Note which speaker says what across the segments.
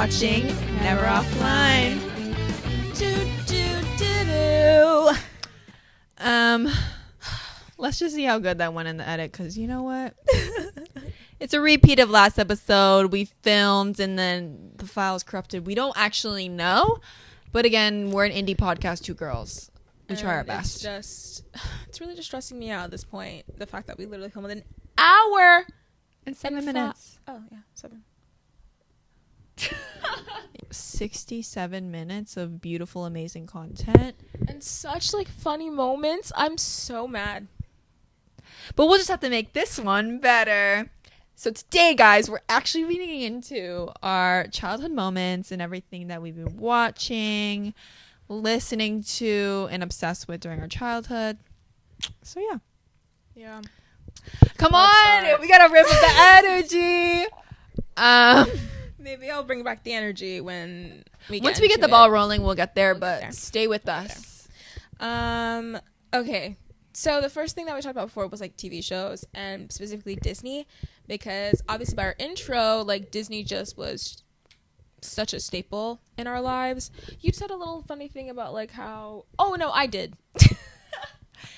Speaker 1: watching Never Offline. Let's just see how good that went in the edit, because you know what? It's a repeat of last episode. We filmed and then the file's corrupted. We don't actually know. But again, we're an indie podcast, two girls. We try our best.
Speaker 2: It's really just stressing me out at this point. The fact that we literally filmed an hour
Speaker 1: and 7 minutes.
Speaker 2: Oh, yeah, 7.
Speaker 1: 67 minutes of beautiful, amazing content.
Speaker 2: And such, like, funny moments. I'm so mad.
Speaker 1: But we'll just have to make this one better. So today, guys, we're actually getting into our childhood moments and everything that we've been watching, listening to, and obsessed with during our childhood. So, yeah.
Speaker 2: Yeah.
Speaker 1: Come on! We gotta rip up the energy!
Speaker 2: Maybe I'll bring back the energy when
Speaker 1: once we get the ball rolling, we'll get there, but stay with us.
Speaker 2: Okay. So the first thing that we talked about before was like TV shows and specifically Disney, because obviously by our intro, like Disney just was such a staple in our lives. You said a little funny thing about like how, oh no, I did.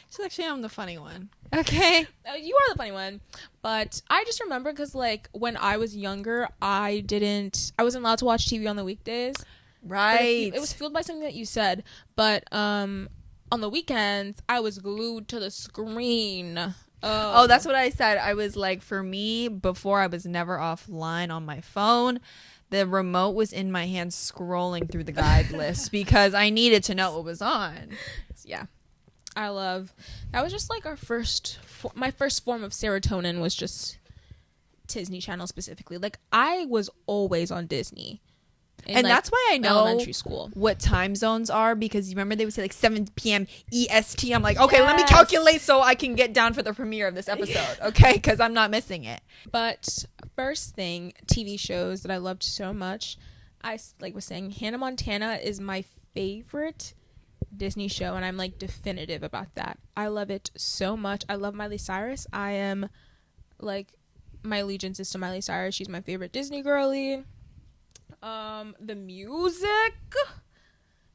Speaker 1: So actually I'm the funny one. Okay.
Speaker 2: You are the funny one. But I just remember because like when I was younger, I wasn't allowed to watch TV on the weekdays.
Speaker 1: Right.
Speaker 2: It was fueled by something that you said. But on the weekends, I was glued to the screen.
Speaker 1: Oh, that's what I said. I was like, for me, before I was never offline on my phone. The remote was in my hand scrolling through the guide list because I needed to know what was on.
Speaker 2: Yeah. That was just like my first form of serotonin was just Disney Channel specifically. Like I was always on Disney.
Speaker 1: And like, that's why I know
Speaker 2: elementary school
Speaker 1: what time zones are, because you remember they would say like 7 p.m. EST. I'm like, okay, let me calculate so I can get down for the premiere of this episode, okay? Because I'm not missing it.
Speaker 2: But first thing, TV shows that I loved so much, I like was saying Hannah Montana is my favorite Disney show, and I'm like definitive about that. I love it so much. I love Miley Cyrus. I am like, my allegiance is to Miley Cyrus. She's my favorite Disney girly. The music,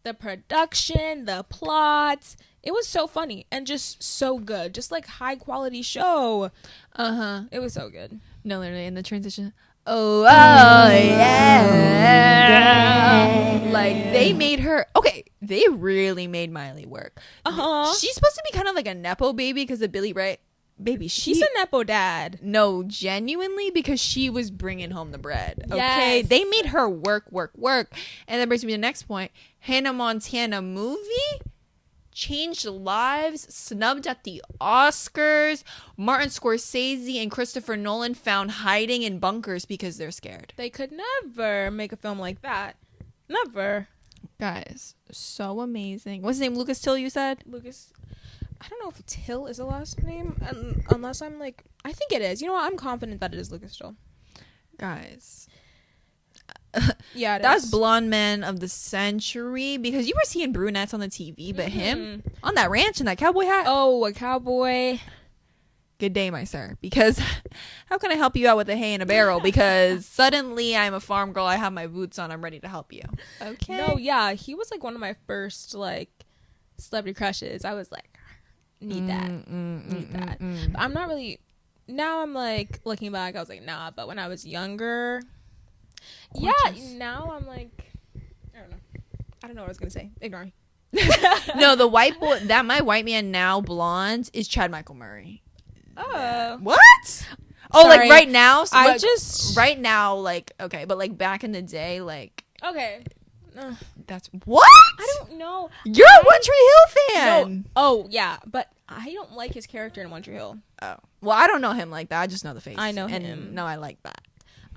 Speaker 2: the production, the plots, it was so funny and just so good. Just like high quality show. It was so good.
Speaker 1: No, literally in the transition. Oh yeah. Like they made her, okay, they really made Miley work. She's supposed to be kind of like a Nepo baby because of Billy Ray. Baby, she's
Speaker 2: a Nepo dad.
Speaker 1: No, genuinely, because she was bringing home the bread. Okay,
Speaker 2: yes.
Speaker 1: They made her work. And that brings me to the next point. Hannah Montana movie changed lives, snubbed at the Oscars. Martin Scorsese and Christopher Nolan found hiding in bunkers because they're scared.
Speaker 2: They could never make a film like that. Never.
Speaker 1: Guys, so amazing. What's his name? Lucas Till, you said?
Speaker 2: Lucas. I don't know if Till is the last name, unless I'm like, I think it is. You know what? I'm confident that it is Lucas Till.
Speaker 1: Guys.
Speaker 2: Yeah,
Speaker 1: that's blonde man of the century, because you were seeing brunettes on the TV, but him on that ranch in that cowboy hat.
Speaker 2: Oh, a cowboy.
Speaker 1: Good day, my sir. Because how can I help you out with a hay in a barrel? Because suddenly I'm a farm girl. I have my boots on. I'm ready to help you. Okay.
Speaker 2: No, yeah. He was like one of my first like celebrity crushes. I was like, need that. But I'm not really, now I'm like looking back, I was like, nah. But when I was younger, gorgeous. Now I'm like, I don't know what I was gonna say. Ignore me.
Speaker 1: No, the white boy, that my white man now blonde is Chad Michael Murray.
Speaker 2: Oh,
Speaker 1: what? Oh,
Speaker 2: sorry.
Speaker 1: like right now. So
Speaker 2: I
Speaker 1: like,
Speaker 2: just
Speaker 1: right now, like, okay, but like back in the day, like,
Speaker 2: okay.
Speaker 1: That's what?
Speaker 2: I don't know.
Speaker 1: You're a One Tree Hill fan.
Speaker 2: No. Oh yeah, but I don't like his character in One Tree Hill.
Speaker 1: Oh well, I don't know him like that. I just know the face.
Speaker 2: I know
Speaker 1: and
Speaker 2: him.
Speaker 1: No, I like that.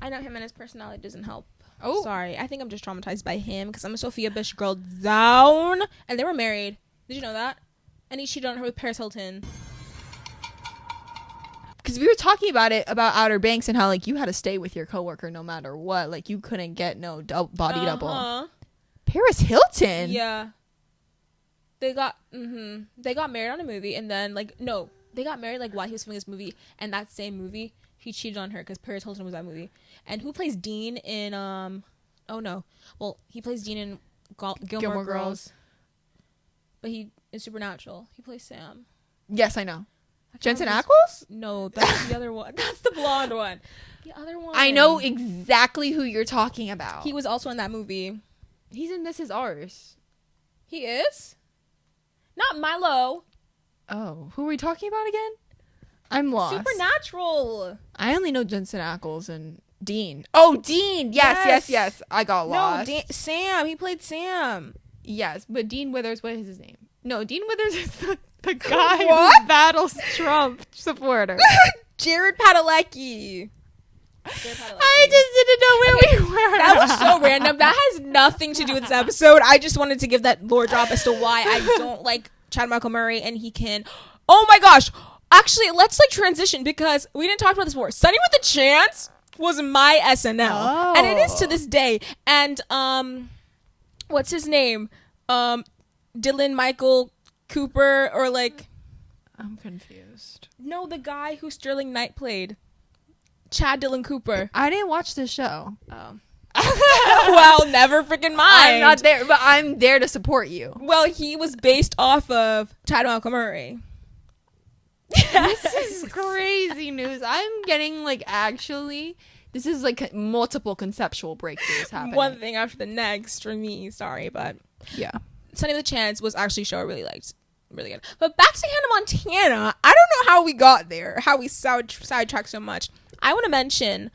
Speaker 2: I know him, and his personality doesn't help.
Speaker 1: Oh,
Speaker 2: sorry. I think I'm just traumatized by him because I'm a Sophia Bush girl down, and they were married. Did you know that? And he cheated on her with Paris Hilton.
Speaker 1: Because we were talking about Outer Banks and how like you had to stay with your coworker no matter what. Like you couldn't get no body double. Paris Hilton.
Speaker 2: Yeah. They got married on a movie, and then they got married like while he was filming this movie, and that same movie he cheated on her because Paris Hilton was that movie. And who plays Dean in Oh no. Well, he plays Dean in Gilmore
Speaker 1: Gilmore
Speaker 2: Girls.
Speaker 1: Girls.
Speaker 2: But he in Supernatural. He plays Sam.
Speaker 1: Yes, I know.
Speaker 2: I
Speaker 1: Jensen
Speaker 2: thought it
Speaker 1: Ackles?
Speaker 2: No, that's the other one. That's the blonde one. The other one.
Speaker 1: I know exactly who you're talking about.
Speaker 2: He was also in that movie.
Speaker 1: He's in This Is Ours.
Speaker 2: He is? Not Milo.
Speaker 1: Oh, who are we talking about again? I'm lost.
Speaker 2: Supernatural.
Speaker 1: I only know Jensen Ackles and Dean. Oh, Dean. Yes. I got lost.
Speaker 2: No, Sam. He played Sam.
Speaker 1: Yes, but Dean Withers, what is his name? No, Dean Withers is the guy
Speaker 2: What?
Speaker 1: who battles Trump supporter.
Speaker 2: Jared Padalecki.
Speaker 1: I just didn't know where we were.
Speaker 2: That was so random. That has nothing to do with this episode. I just wanted to give that lore drop as to why I don't like Chad Michael Murray, and he can. Oh my gosh! Actually, let's like transition because we didn't talk about this before. Sunny with a Chance was my SNL, and it is to this day. And what's his name? Dylan Michael Cooper, or like.
Speaker 1: I'm confused.
Speaker 2: No, the guy who Sterling Knight played. Chad Dylan Cooper.
Speaker 1: I didn't watch this show.
Speaker 2: Oh. Well, never freaking mind.
Speaker 1: I'm not there, but I'm there to support you.
Speaker 2: Well, he was based off of Chad Michael Murray.
Speaker 1: This is crazy news. I'm getting like this is like multiple conceptual breakthroughs happening.
Speaker 2: One thing after the next for me. Sorry, but
Speaker 1: yeah.
Speaker 2: Sunny with a Chance was actually a show I really liked. Really good. But back to Hannah Montana. I don't know how we got there. How we sidetracked so much. I want to mention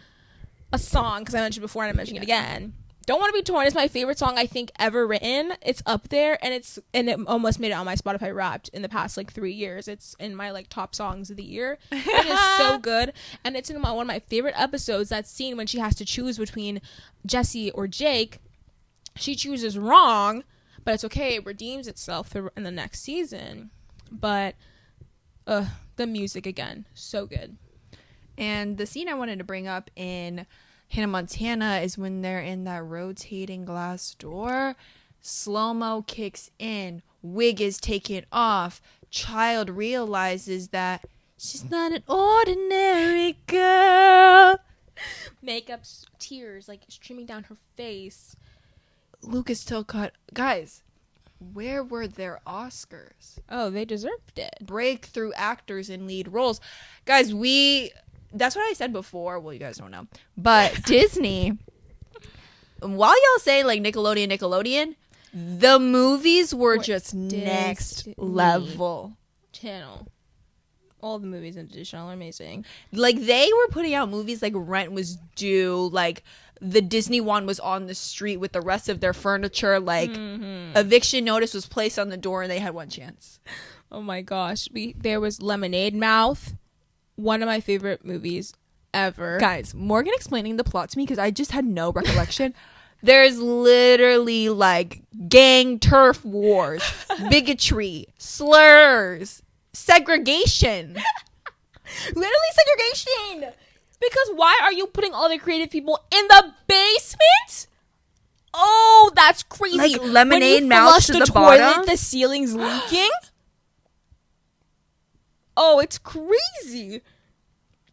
Speaker 2: a song because I mentioned before and I'm mentioning it again. Don't Want to Be Torn is my favorite song I think ever written. It's up there, and it almost made it on my Spotify Wrapped in the past like 3 years. It's in my like top songs of the year. It is so good, and it's in one of my favorite episodes. That scene when she has to choose between Jesse or Jake. She chooses wrong, but it's okay. It redeems itself in the next season. But the music again, so good.
Speaker 1: And the scene I wanted to bring up in Hannah Montana is when they're in that rotating glass door. Slow-mo kicks in. Wig is taken off. Child realizes that she's not an ordinary girl.
Speaker 2: Makeup, tears like streaming down her face.
Speaker 1: Lucas still cut. Guys, where were their Oscars?
Speaker 2: Oh, they deserved it.
Speaker 1: Breakthrough actors in lead roles. Guys, that's what I said before. Well, you guys don't know. But Disney, while y'all say like Nickelodeon, the movies were just next level.
Speaker 2: Channel. All the movies in Disney Channel are amazing.
Speaker 1: Like they were putting out movies like Rent was due, like the Disney one was on the street with the rest of their furniture, like eviction notice was placed on the door and they had one chance.
Speaker 2: Oh my gosh. There was Lemonade Mouth. One of my favorite movies ever.
Speaker 1: Guys, Morgan explaining the plot to me because I just had no recollection. There's literally like gang turf wars, bigotry, slurs, segregation.
Speaker 2: Literally segregation. Because why are you putting all the creative people in the basement? Oh, that's crazy.
Speaker 1: Like Lemonade Mouth to the bottom.
Speaker 2: The ceiling's leaking. Oh, it's crazy.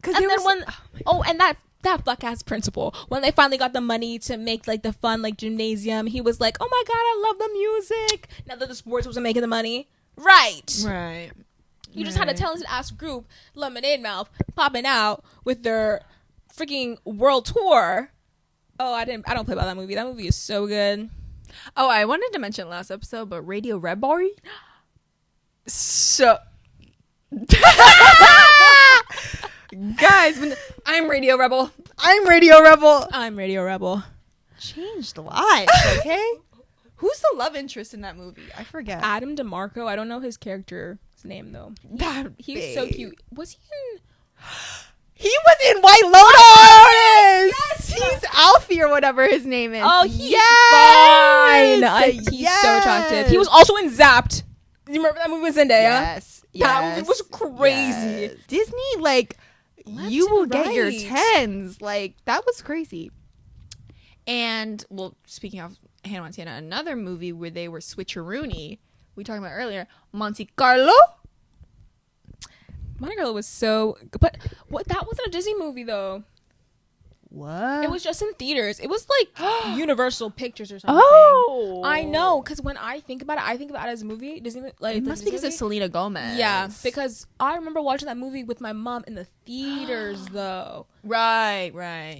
Speaker 2: And then and that fuck ass principal, when they finally got the money to make like the fun like gymnasium, he was like, "Oh my god, I love the music." Now that the sports wasn't making the money, right? You just had a talented ass group, Lemonade Mouth, popping out with their freaking world tour. Oh, I don't play about that movie. That movie is so good.
Speaker 1: Oh, I wanted to mention last episode, but Radio Red Bar. So. Guys, I'm Radio Rebel. Changed lives, okay? Who's the love interest in that movie? I forget.
Speaker 2: Adam DeMarco. I don't know his character's name though. He's so cute. Was he in?
Speaker 1: He was in White Lotus. Yes, he's Alfie or whatever his name is.
Speaker 2: Oh, he's fine. He's so attractive. He was also in Zapped. Do you remember that movie with Zendaya?
Speaker 1: Yes.
Speaker 2: That movie was crazy.
Speaker 1: Yes. Disney, like, you will get your 10s. Like, that was crazy. And, well, speaking of Hannah Montana, another movie where they were switcheroony, we talked about earlier, Monte Carlo.
Speaker 2: Monte Carlo was so... But that wasn't a Disney movie, though.
Speaker 1: What?
Speaker 2: It was just in theaters. It was like Universal Pictures or something.
Speaker 1: Oh,
Speaker 2: I know, because when I think about it as a movie. Disney, like,
Speaker 1: it must be because of Selena Gomez.
Speaker 2: Yeah, because I remember watching that movie with my mom in the theaters, though.
Speaker 1: Right.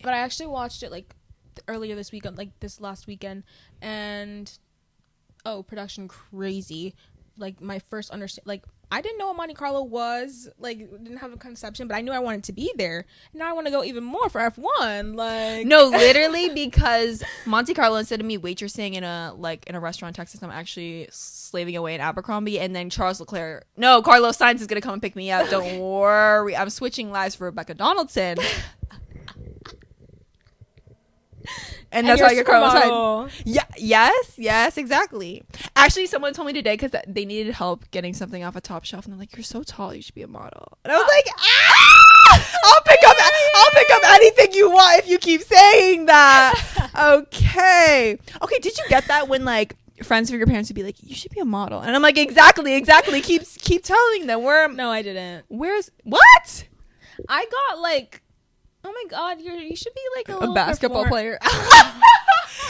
Speaker 2: But I actually watched it like earlier this weekend, like this last weekend, and production crazy. Like my first like I didn't know what Monte Carlo was, like didn't have a conception, but I knew I wanted to be there. And now I want to go even more for F1. Like
Speaker 1: no, literally, because Monte Carlo, instead of me waitressing in a restaurant in Texas, I'm actually slaving away in Abercrombie, and then Carlos Sainz is gonna come and pick me up. Don't worry, I'm switching lives for Rebecca Donaldson. And that's how I get Carlos Sainz. Yeah, yes, exactly. Actually, someone told me today because they needed help getting something off a top shelf, and they're like, "You're so tall, you should be a model." And I was like, I'll pick up anything you want if you keep saying that." Okay. Did you get that when like friends of your parents would be like, "You should be a model," and I'm like, exactly. Keep telling them.
Speaker 2: No, I didn't.
Speaker 1: Where's what?
Speaker 2: I got like, oh my god, you should be like a
Speaker 1: basketball player.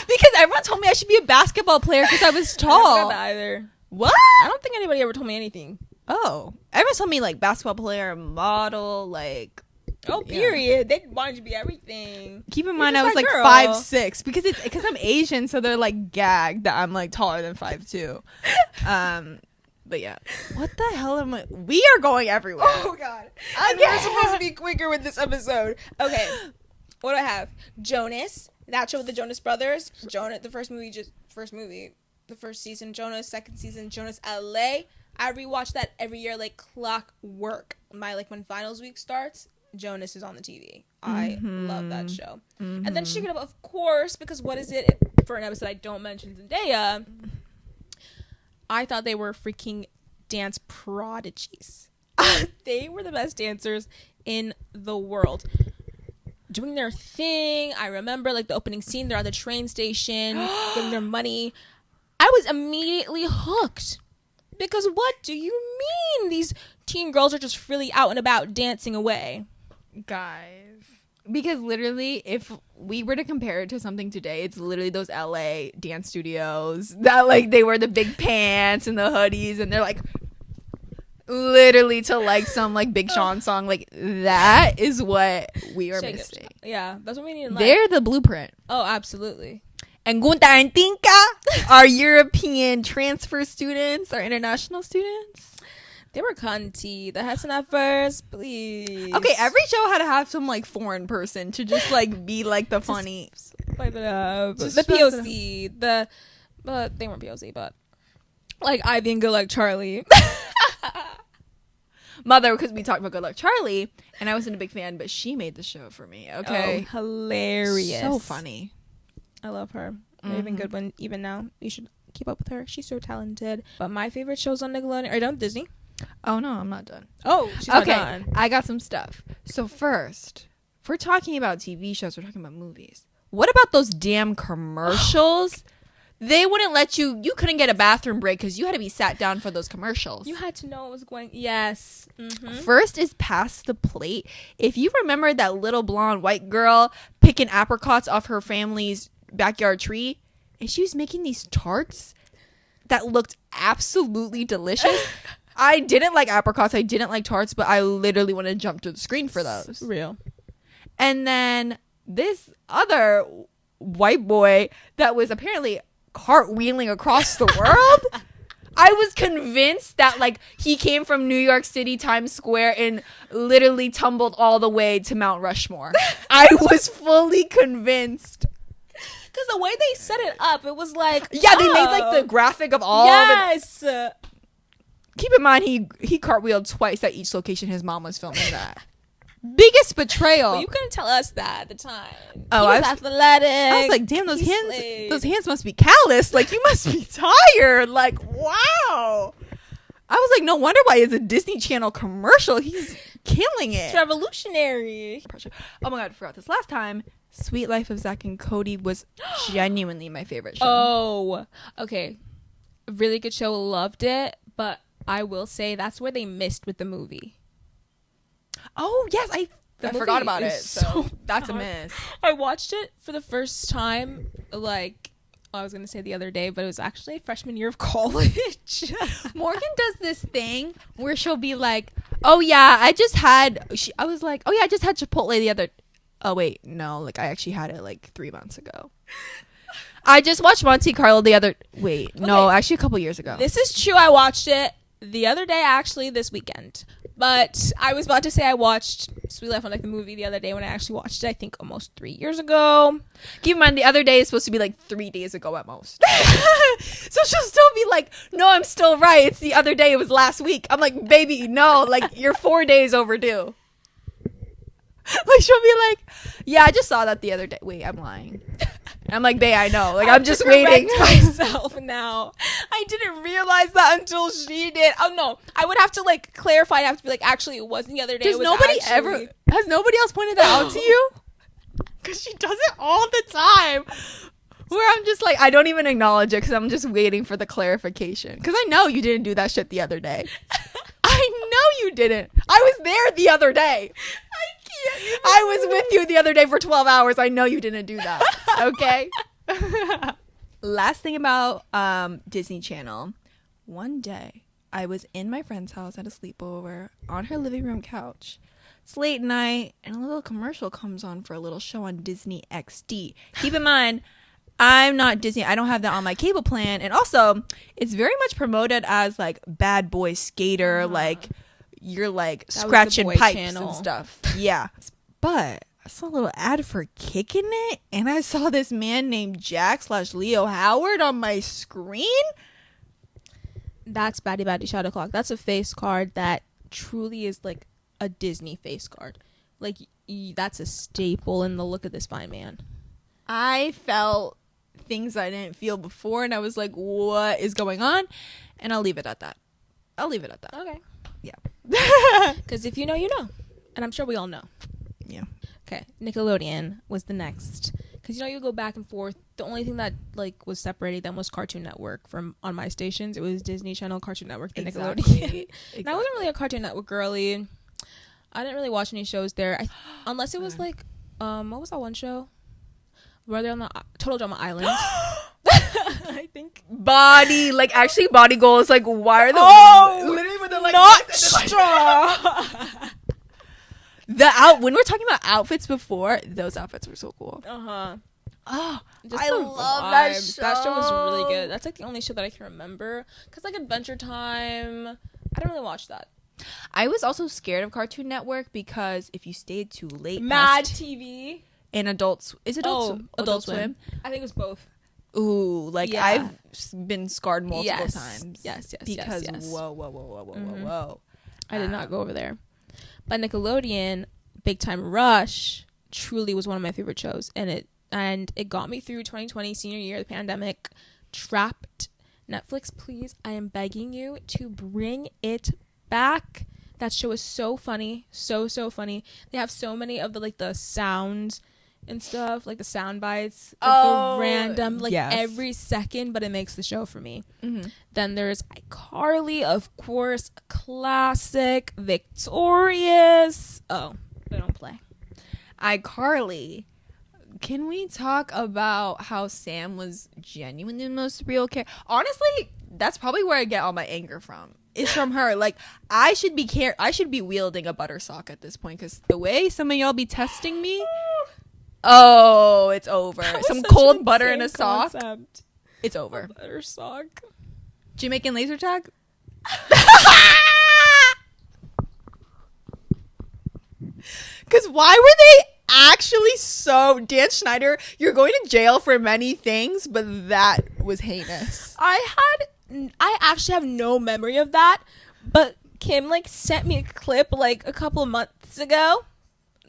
Speaker 1: Because everyone told me I should be a basketball player because I was tall.
Speaker 2: I don't know that either.
Speaker 1: What?
Speaker 2: I don't think anybody ever told me anything.
Speaker 1: Oh, everyone told me like basketball player, model, like.
Speaker 2: Oh, period. They wanted you to be everything.
Speaker 1: Keep in mind, I was like 5'6" because I'm Asian, so they're like gagged that I'm like taller than 5'2". But yeah, what the hell am I? We are going everywhere.
Speaker 2: Oh god, and we're supposed to be quicker with this episode. Okay, what do I have? Jonas, that show with the Jonas Brothers. Jonas, the first season. Jonas, second season. Jonas LA. I rewatch that every year like clockwork. When finals week starts, Jonas is on the TV. I love that show. And then Shake It Up, of course, because what is it for an episode I don't mention Zendaya? I thought they were freaking dance prodigies. They were the best dancers in the world. Doing their thing. I remember like the opening scene. They're at the train station getting their money. I was immediately hooked. Because what do you mean these teen girls are just freely out and about dancing away?
Speaker 1: Guys. Because literally, if we were to compare it to something today, it's literally those LA dance studios that like they wear the big pants and the hoodies and they're like literally to like some like Big Sean song. Like that is what we are missing.
Speaker 2: Yeah, that's what we need in life.
Speaker 1: They're the blueprint.
Speaker 2: Oh, absolutely.
Speaker 1: And Gunta and Tinka are European transfer students, are international students.
Speaker 2: They were cunty. The Hudson at first, please.
Speaker 1: Okay, every show had to have some like foreign person to just like be like the funny.
Speaker 2: Wipe it up. The POC. But they weren't POC, but like Ivy and Good Luck Charlie.
Speaker 1: Mother, because we talked about Good Luck Charlie, and I wasn't a big fan, but she made the show for me. Okay,
Speaker 2: oh, hilarious,
Speaker 1: so funny.
Speaker 2: I love her. Raven Goodwin. Even now, you should keep up with her. She's so talented. But my favorite shows on Nickelodeon are done Disney.
Speaker 1: Oh no, I'm not done.
Speaker 2: Oh, she's not done.
Speaker 1: I got some stuff. So first, if we're talking about TV shows, we're talking about movies. What about those damn commercials? They wouldn't let you couldn't get a bathroom break because you had to be sat down for those commercials.
Speaker 2: You had to know what was going. Yes.
Speaker 1: First is Pass the Plate. If you remember that little blonde white girl picking apricots off her family's backyard tree, and she was making these tarts that looked absolutely delicious. I didn't like apricots. I didn't like tarts, but I literally wanted to jump to the screen for those.
Speaker 2: Real.
Speaker 1: And then this other white boy that was apparently cartwheeling across the world. I was convinced that like he came from New York City, Times Square, and literally tumbled all the way to Mount Rushmore. I was fully convinced.
Speaker 2: Because the way they set it up, it was like...
Speaker 1: Yeah, they made like the graphic of all
Speaker 2: yes!
Speaker 1: of it. Keep in mind, he cartwheeled twice at each location his mom was filming that. Biggest betrayal.
Speaker 2: Well, you couldn't tell us that at the time.
Speaker 1: Oh,
Speaker 2: he was athletic.
Speaker 1: I was like, damn, those hands must be calloused. Like, you must be tired. Like, wow. I was like, no wonder why it's a Disney Channel commercial. He's killing it.
Speaker 2: It's revolutionary.
Speaker 1: Oh my god, I forgot this last time. Sweet Life of Zack and Cody was genuinely my favorite show.
Speaker 2: Oh, okay. Really good show. Loved it. But I will say that's where they missed with the movie.
Speaker 1: Oh, yes. I forgot about it.
Speaker 2: is
Speaker 1: So
Speaker 2: so
Speaker 1: that's a
Speaker 2: bad.
Speaker 1: miss.
Speaker 2: I watched it for the first time, like, I was going to say the other day, but it was actually freshman year of college.
Speaker 1: Morgan does this thing where she'll be like, "Oh yeah, I just had." I was like, "Oh yeah, I just had Chipotle the other." Oh wait, no, like I actually had it like 3 months ago. I just watched Monte Carlo the other. Wait, no, actually a couple years ago.
Speaker 2: This is true. I watched it the other day, actually, this weekend. But I was about to say I watched Sweet Life on like the movie the other day when I actually watched it, I think almost 3 years ago.
Speaker 1: Keep in mind, the other day is supposed to be like 3 days ago at most. So she'll still be like, "No, I'm still right. It's the other day. It was last week." I'm like, "Baby, no, like you're 4 days overdue." Like she'll be like, "Yeah, I just saw that the other day." Wait, I'm lying. And I'm like, "Babe, I know. Like I'm just waiting."
Speaker 2: Myself now. I didn't realize that until she did. Oh no, I would have to like clarify. I have to be like, actually, it wasn't the other day.
Speaker 1: Has nobody else pointed that out to you? Because she does it all the time. Where I'm just like, I don't even acknowledge it because I'm just waiting for the clarification. Because I know you didn't do that shit the other day. I know you didn't. I was there the other day. I was with you the other day for 12 hours. I know you didn't do that. Okay? Last thing about Disney Channel. One day, I was in my friend's house at a sleepover on her living room couch. It's late night, and a little commercial comes on for a little show on Disney XD. Keep in mind, I'm not Disney. I don't have that on my cable plan. And also, it's very much promoted as like bad boy skater, like you're like
Speaker 2: That was the
Speaker 1: scratching
Speaker 2: boy
Speaker 1: pipes
Speaker 2: channel.
Speaker 1: and stuff. Yeah. But I saw a little ad for Kicking It, and I saw this man named Jack/Leo Howard on my screen.
Speaker 2: That's Batty Batty Shadow Clock. That's a face card that truly is like a Disney face card. Like, that's a staple in the look of this fine man.
Speaker 1: I felt things I didn't feel before, and I was like, what is going on? And I'll leave it at that.
Speaker 2: Okay.
Speaker 1: Yeah.
Speaker 2: Because if you know, you know. And I'm sure we all know.
Speaker 1: Yeah.
Speaker 2: Okay. Nickelodeon was the next. Because, you know, you go back and forth. The only thing that, like, was separated then was Cartoon Network from on my stations. It was Disney Channel, Cartoon Network, then Nickelodeon. And I wasn't really a Cartoon Network girly. I didn't really watch any shows there. Unless it was, like, what was that one show? Were they on the Total Drama Island? I think.
Speaker 1: Body, like actually body goals. Like, why are the
Speaker 2: literally with the like not straw.
Speaker 1: When we're talking about outfits before, those outfits were so cool. Oh, I love that show.
Speaker 2: That show was really good. That's like the only show that I can remember. Cause like Adventure Time, I didn't really watch that.
Speaker 1: I was also scared of Cartoon Network because if you stayed too late,
Speaker 2: Mad TV
Speaker 1: and Adult Swim.
Speaker 2: I think it was both.
Speaker 1: Ooh, like
Speaker 2: Yeah.
Speaker 1: I've been scarred multiple times.
Speaker 2: Yes.
Speaker 1: Because
Speaker 2: yes.
Speaker 1: whoa.
Speaker 2: I did not go over there. But Nickelodeon, Big Time Rush, truly was one of my favorite shows, and it got me through 2020 senior year, the pandemic. Trapped. Netflix, please, I am begging you to bring it back. That show is so funny, so funny. They have so many of the sounds and stuff, like the sound bites, like the random, every second, but it makes the show for me. Then there's iCarly, of course, classic, Victorious. Oh, they don't play.
Speaker 1: iCarly. Can we talk about how Sam was genuinely the most real character? Honestly, that's probably where I get all my anger from. It's from her. Like, I should be wielding a butter sock at this point, because the way some of y'all be testing me, oh, it's over. Some cold butter in a sock.
Speaker 2: Concept.
Speaker 1: It's over.
Speaker 2: A butter sock.
Speaker 1: Jamaican laser tag? Because why were they actually so... Dan Schneider, you're going to jail for many things, but that was heinous.
Speaker 2: I actually have no memory of that, but Kim sent me a clip a couple of months ago.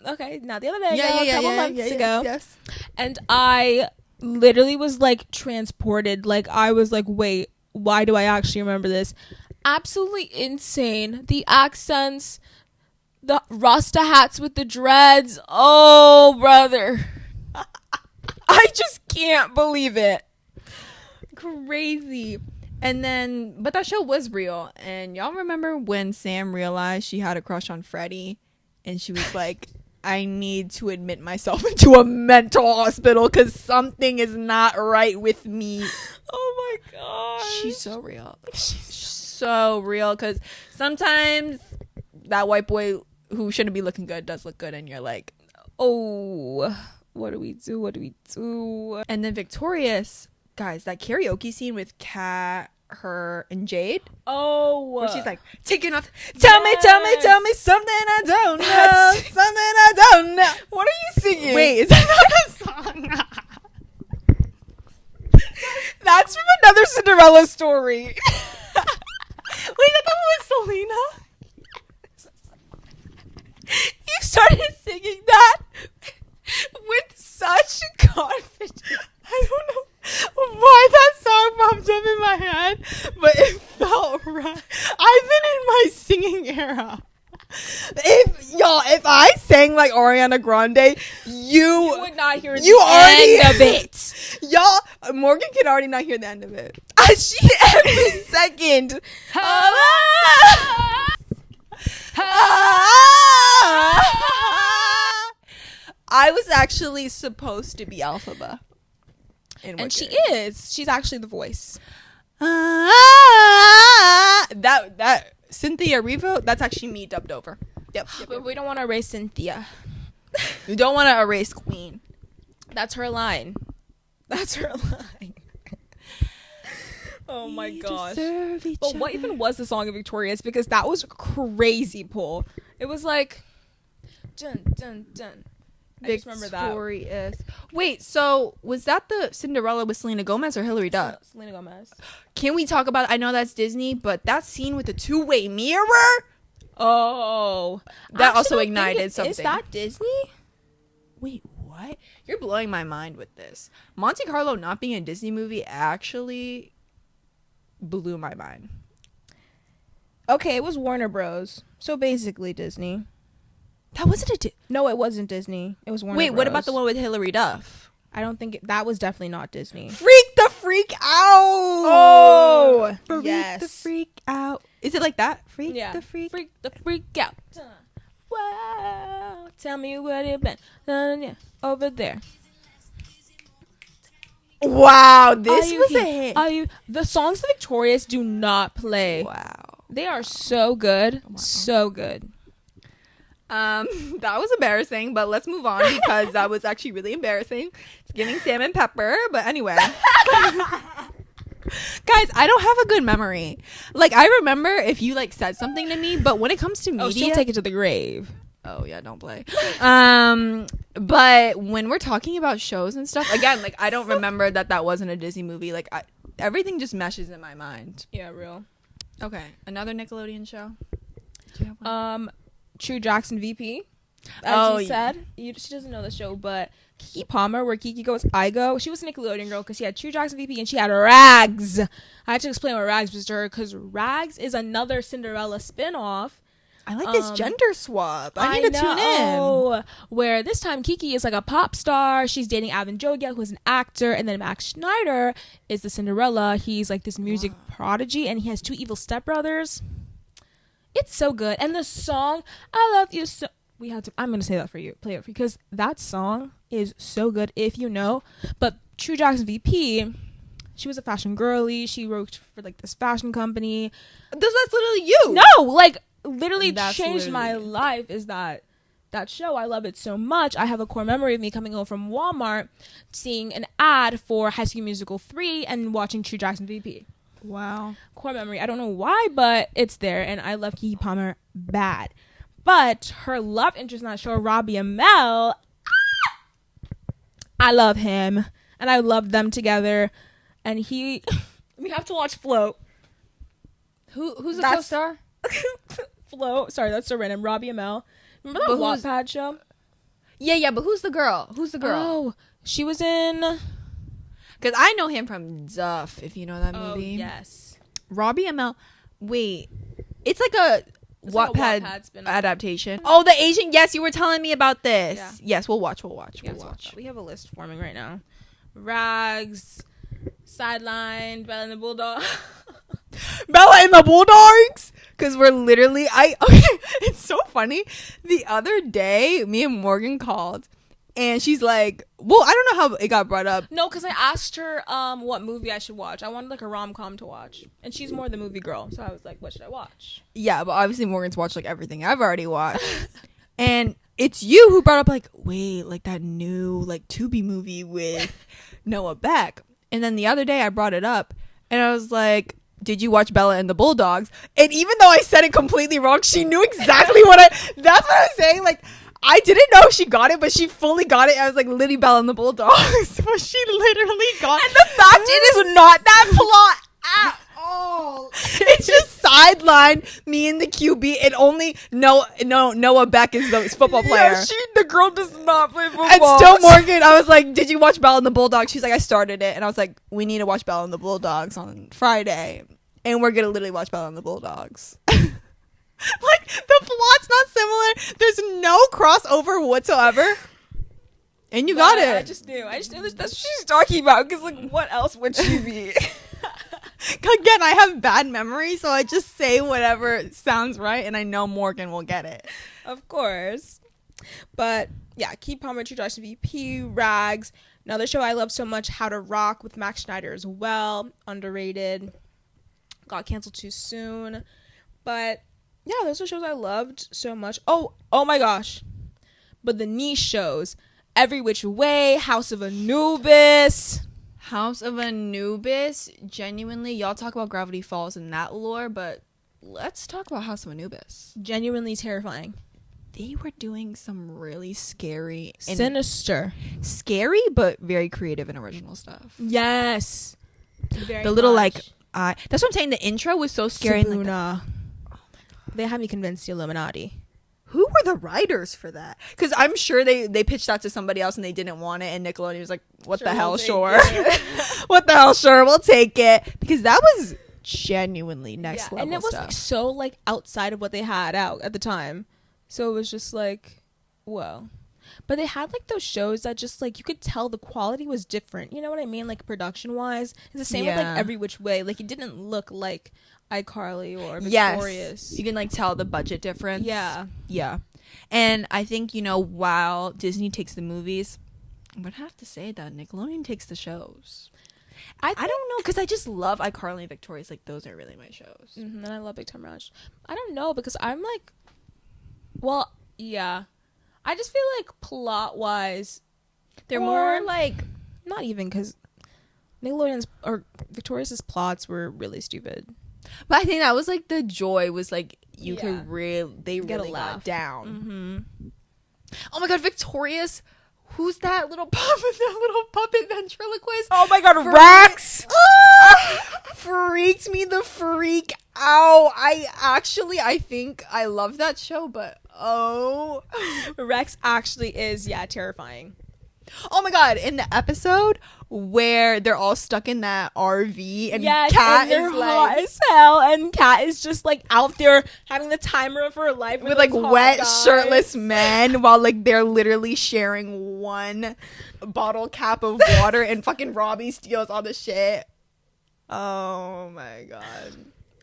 Speaker 2: Okay, not the other day, a couple months ago.
Speaker 1: Yes.
Speaker 2: And I literally was transported. I was wait, why do I actually remember this? Absolutely insane. The accents, the Rasta hats with the dreads. Oh, brother. I just can't believe it.
Speaker 1: Crazy. And then, but that show was real. And y'all remember when Sam realized she had a crush on Freddie? And she was like, I need to admit myself into a mental hospital because something is not right with me.
Speaker 2: Oh my god.
Speaker 1: She's so real. She's so real because sometimes that white boy who shouldn't be looking good does look good and you're like,
Speaker 2: oh, what do we do?
Speaker 1: And then Victorious, guys, that karaoke scene with Kat, her, and Jade.
Speaker 2: Oh,
Speaker 1: where she's like, taking off. Tell me something I don't know. Something I don't know.
Speaker 2: What are you singing?
Speaker 1: Wait, is that not a song?
Speaker 2: That's from another Cinderella story.
Speaker 1: Wait, that was Selena?
Speaker 2: You started singing that with such confidence.
Speaker 1: I don't know why that song popped up in my head, but it felt right. I've been in my singing era. If I sang like Ariana Grande, you
Speaker 2: would not hear
Speaker 1: the end
Speaker 2: of it.
Speaker 1: Y'all, Morgan can already not hear the end of it. She every second. I was actually supposed to be Elphaba.
Speaker 2: And she is. She's actually the voice.
Speaker 1: That Cynthia Erivo, that's actually me dubbed over. Yep.
Speaker 2: But we don't want to erase Cynthia.
Speaker 1: You don't want to erase Queen.
Speaker 2: That's her line. Oh my gosh. But what even was the song of Victorious? Because that was crazy, Paul. It was like dun dun dun. I just remember that.
Speaker 1: Wait, so was that the Cinderella with Selena Gomez or Hilary Duff?
Speaker 2: Selena Gomez.
Speaker 1: Can we talk about, I know that's Disney, but that scene with the two-way mirror?
Speaker 2: Oh.
Speaker 1: That also ignited something.
Speaker 2: Is that Disney?
Speaker 1: Wait, what? You're blowing my mind with this. Monte Carlo not being a Disney movie actually blew my mind.
Speaker 2: Okay, it was Warner Bros. So basically Disney.
Speaker 1: That wasn't
Speaker 2: No, it wasn't Disney. It was Warner Bros.
Speaker 1: Wait, what about the one with Hilary Duff?
Speaker 2: I don't think that was definitely not Disney.
Speaker 1: Freak the Freak Out!
Speaker 2: Oh!
Speaker 1: Freak
Speaker 2: yes.
Speaker 1: the Freak Out. Is it like that? Freak the Freak?
Speaker 2: Freak the Freak Out. Wow. Tell me where you been. Over there.
Speaker 1: Wow, this was a hit.
Speaker 2: The songs of Victorious do not play.
Speaker 1: Wow.
Speaker 2: They are so good. Wow. So good.
Speaker 1: That was embarrassing, but let's move on because that was actually really embarrassing. It's giving Sam and Pepper, but anyway. Guys, I don't have a good memory. Like, I remember if you like said something to me, but when it comes to media,
Speaker 2: she'll take it to the grave.
Speaker 1: Oh yeah, don't play. But when we're talking about shows and stuff, again, like I don't remember that wasn't a Disney movie. Like everything just meshes in my mind.
Speaker 2: Yeah, real.
Speaker 1: Okay, another Nickelodeon show.
Speaker 2: Do you have one? True Jackson VP. As you said, she doesn't know the show, but Keke Palmer, where Keke goes, I go. She was a Nickelodeon girl because she had True Jackson VP and she had Rags. I had to explain what Rags was to her because Rags is another Cinderella spinoff.
Speaker 1: I like this gender swap. I need to tune in.
Speaker 2: Where this time Keke is like a pop star. She's dating Avin Jogia, who's an actor, and then Max Schneider is the Cinderella. He's like this music prodigy, and he has two evil stepbrothers. It's so good. And the song, I love you so. I'm going to say that for you. Play it for you. Because that song is so good if you know. But True Jackson VP, she was a fashion girly. She worked for like this fashion company.
Speaker 1: That's literally you.
Speaker 2: No, like literally changed my life is that show. I love it so much. I have a core memory of me coming home from Walmart, seeing an ad for High School Musical 3 and watching True Jackson VP.
Speaker 1: Wow.
Speaker 2: Core memory. I don't know why, but it's there, and I love Keke Palmer bad. But her love interest in that show, Robbie Amell, I love him, and I love them together. And we have to watch Float.
Speaker 1: Who's the co-star?
Speaker 2: Float. Sorry, that's so random. Robbie Amell. Remember that Wattpad show?
Speaker 1: Yeah, but who's the girl?
Speaker 2: Oh, she was in.
Speaker 1: Because I know him from Duff, if you know that movie.
Speaker 2: Oh, yes.
Speaker 1: Robbie Amell. Wait. It's like a Wattpad adaptation. Oh, the Asian. Yes, you were telling me about this. Yeah. Yes, we'll watch.
Speaker 2: We have a list forming right now. Rags, Sideline, Bella and the Bulldog.
Speaker 1: Bella and the Bulldogs? Because we're literally, okay, it's so funny. The other day, me and Morgan called, and she's like, well, I don't know how it got brought up.
Speaker 2: No, because I asked her what movie I should watch. I wanted like a rom-com to watch. And she's more the movie girl. So I was like, what should I watch?
Speaker 1: Yeah, but obviously Morgan's watched like everything I've already watched. And it's you who brought up like, wait, like that new like Tubi movie with Noah Beck. And then the other day I brought it up and I was like, did you watch Bella and the Bulldogs? And even though I said it completely wrong, she knew exactly that's what I was saying. Like, I didn't know if she got it, but she fully got it. I was like, Liddy, Bella and the Bulldogs. But she literally got it.
Speaker 2: And the fact it is not that plot at all.
Speaker 1: It's just sideline me and the QB, and only Noah Beck is the football player.
Speaker 2: Yeah, the girl does not play football.
Speaker 1: And still Morgan, I was like, did you watch Bella and the Bulldogs? She's like, I started it. And I was like, we need to watch Bella and the Bulldogs on Friday. And we're going to literally watch Bella and the Bulldogs. Like, the plot's not similar. There's no crossover whatsoever. And you got it.
Speaker 2: I just knew that's what she's talking about. Because, like, what else would she be?
Speaker 1: Again, I have bad memory, so I just say whatever sounds right, and I know Morgan will get it.
Speaker 2: Of course. But, yeah, Keep Palmer, True Justin VP, Rags. Another show I love so much, How to Rock with Max Schneider as well. Underrated. Got canceled too soon. But, yeah, those are shows I loved so much. Oh my gosh. But the niche shows. Every Which Way, House of Anubis.
Speaker 1: House of Anubis, genuinely, y'all talk about Gravity Falls and that lore, but let's talk about House of Anubis.
Speaker 2: Genuinely terrifying.
Speaker 1: They were doing some really scary and
Speaker 2: sinister,
Speaker 1: scary, but very creative and original stuff.
Speaker 2: Yes. Very
Speaker 1: the little
Speaker 2: much.
Speaker 1: that's what I'm saying. The intro was so scary.
Speaker 2: Sabuna.
Speaker 1: And like
Speaker 2: They had me convinced the Illuminati.
Speaker 1: Who were the writers for that? Because I'm sure they pitched that to somebody else and they didn't want it, and Nickelodeon was like, "What the hell? Sure, what the hell? Sure, we'll take it." Because that was genuinely next level
Speaker 2: and it was
Speaker 1: stuff.
Speaker 2: like so like outside of what they had out at the time, so it was just like, whoa. But they had like those shows that just like you could tell the quality was different. You know what I mean? Like production wise, it's the same with like Every Which Way. Like it didn't look like iCarly or Victorious.
Speaker 1: Yes, you can like tell the budget difference.
Speaker 2: Yeah.
Speaker 1: And I think, you know, while Disney takes the movies, I would have to say that Nickelodeon takes the shows. I don't know, because I just love iCarly and Victorious. Like, those are really my shows.
Speaker 2: And I love Big Time Rush. I don't know, because I'm like, well, yeah. I just feel like plot-wise,
Speaker 1: they're more like,
Speaker 2: not even, because Nickelodeon's or Victorious's plots were really stupid.
Speaker 1: But I think that was like the joy was like you could they
Speaker 2: get
Speaker 1: really
Speaker 2: a laugh
Speaker 1: got down.
Speaker 2: Mm-hmm.
Speaker 1: Oh my god, Victorious! Who's that little puppet ventriloquist?
Speaker 2: Oh my god,
Speaker 1: Rex! Freaked me the freak out. I think I love that show, but
Speaker 2: Rex actually is terrifying.
Speaker 1: Oh my god, in the episode where they're all stuck in that RV and
Speaker 2: Cat
Speaker 1: Kat
Speaker 2: is
Speaker 1: is
Speaker 2: hot
Speaker 1: like
Speaker 2: as hell, and Kat is just like out there having the timer of her life
Speaker 1: with like wet shirtless men while like they're literally sharing one bottle cap of water and fucking Robbie steals all the shit. Oh my god.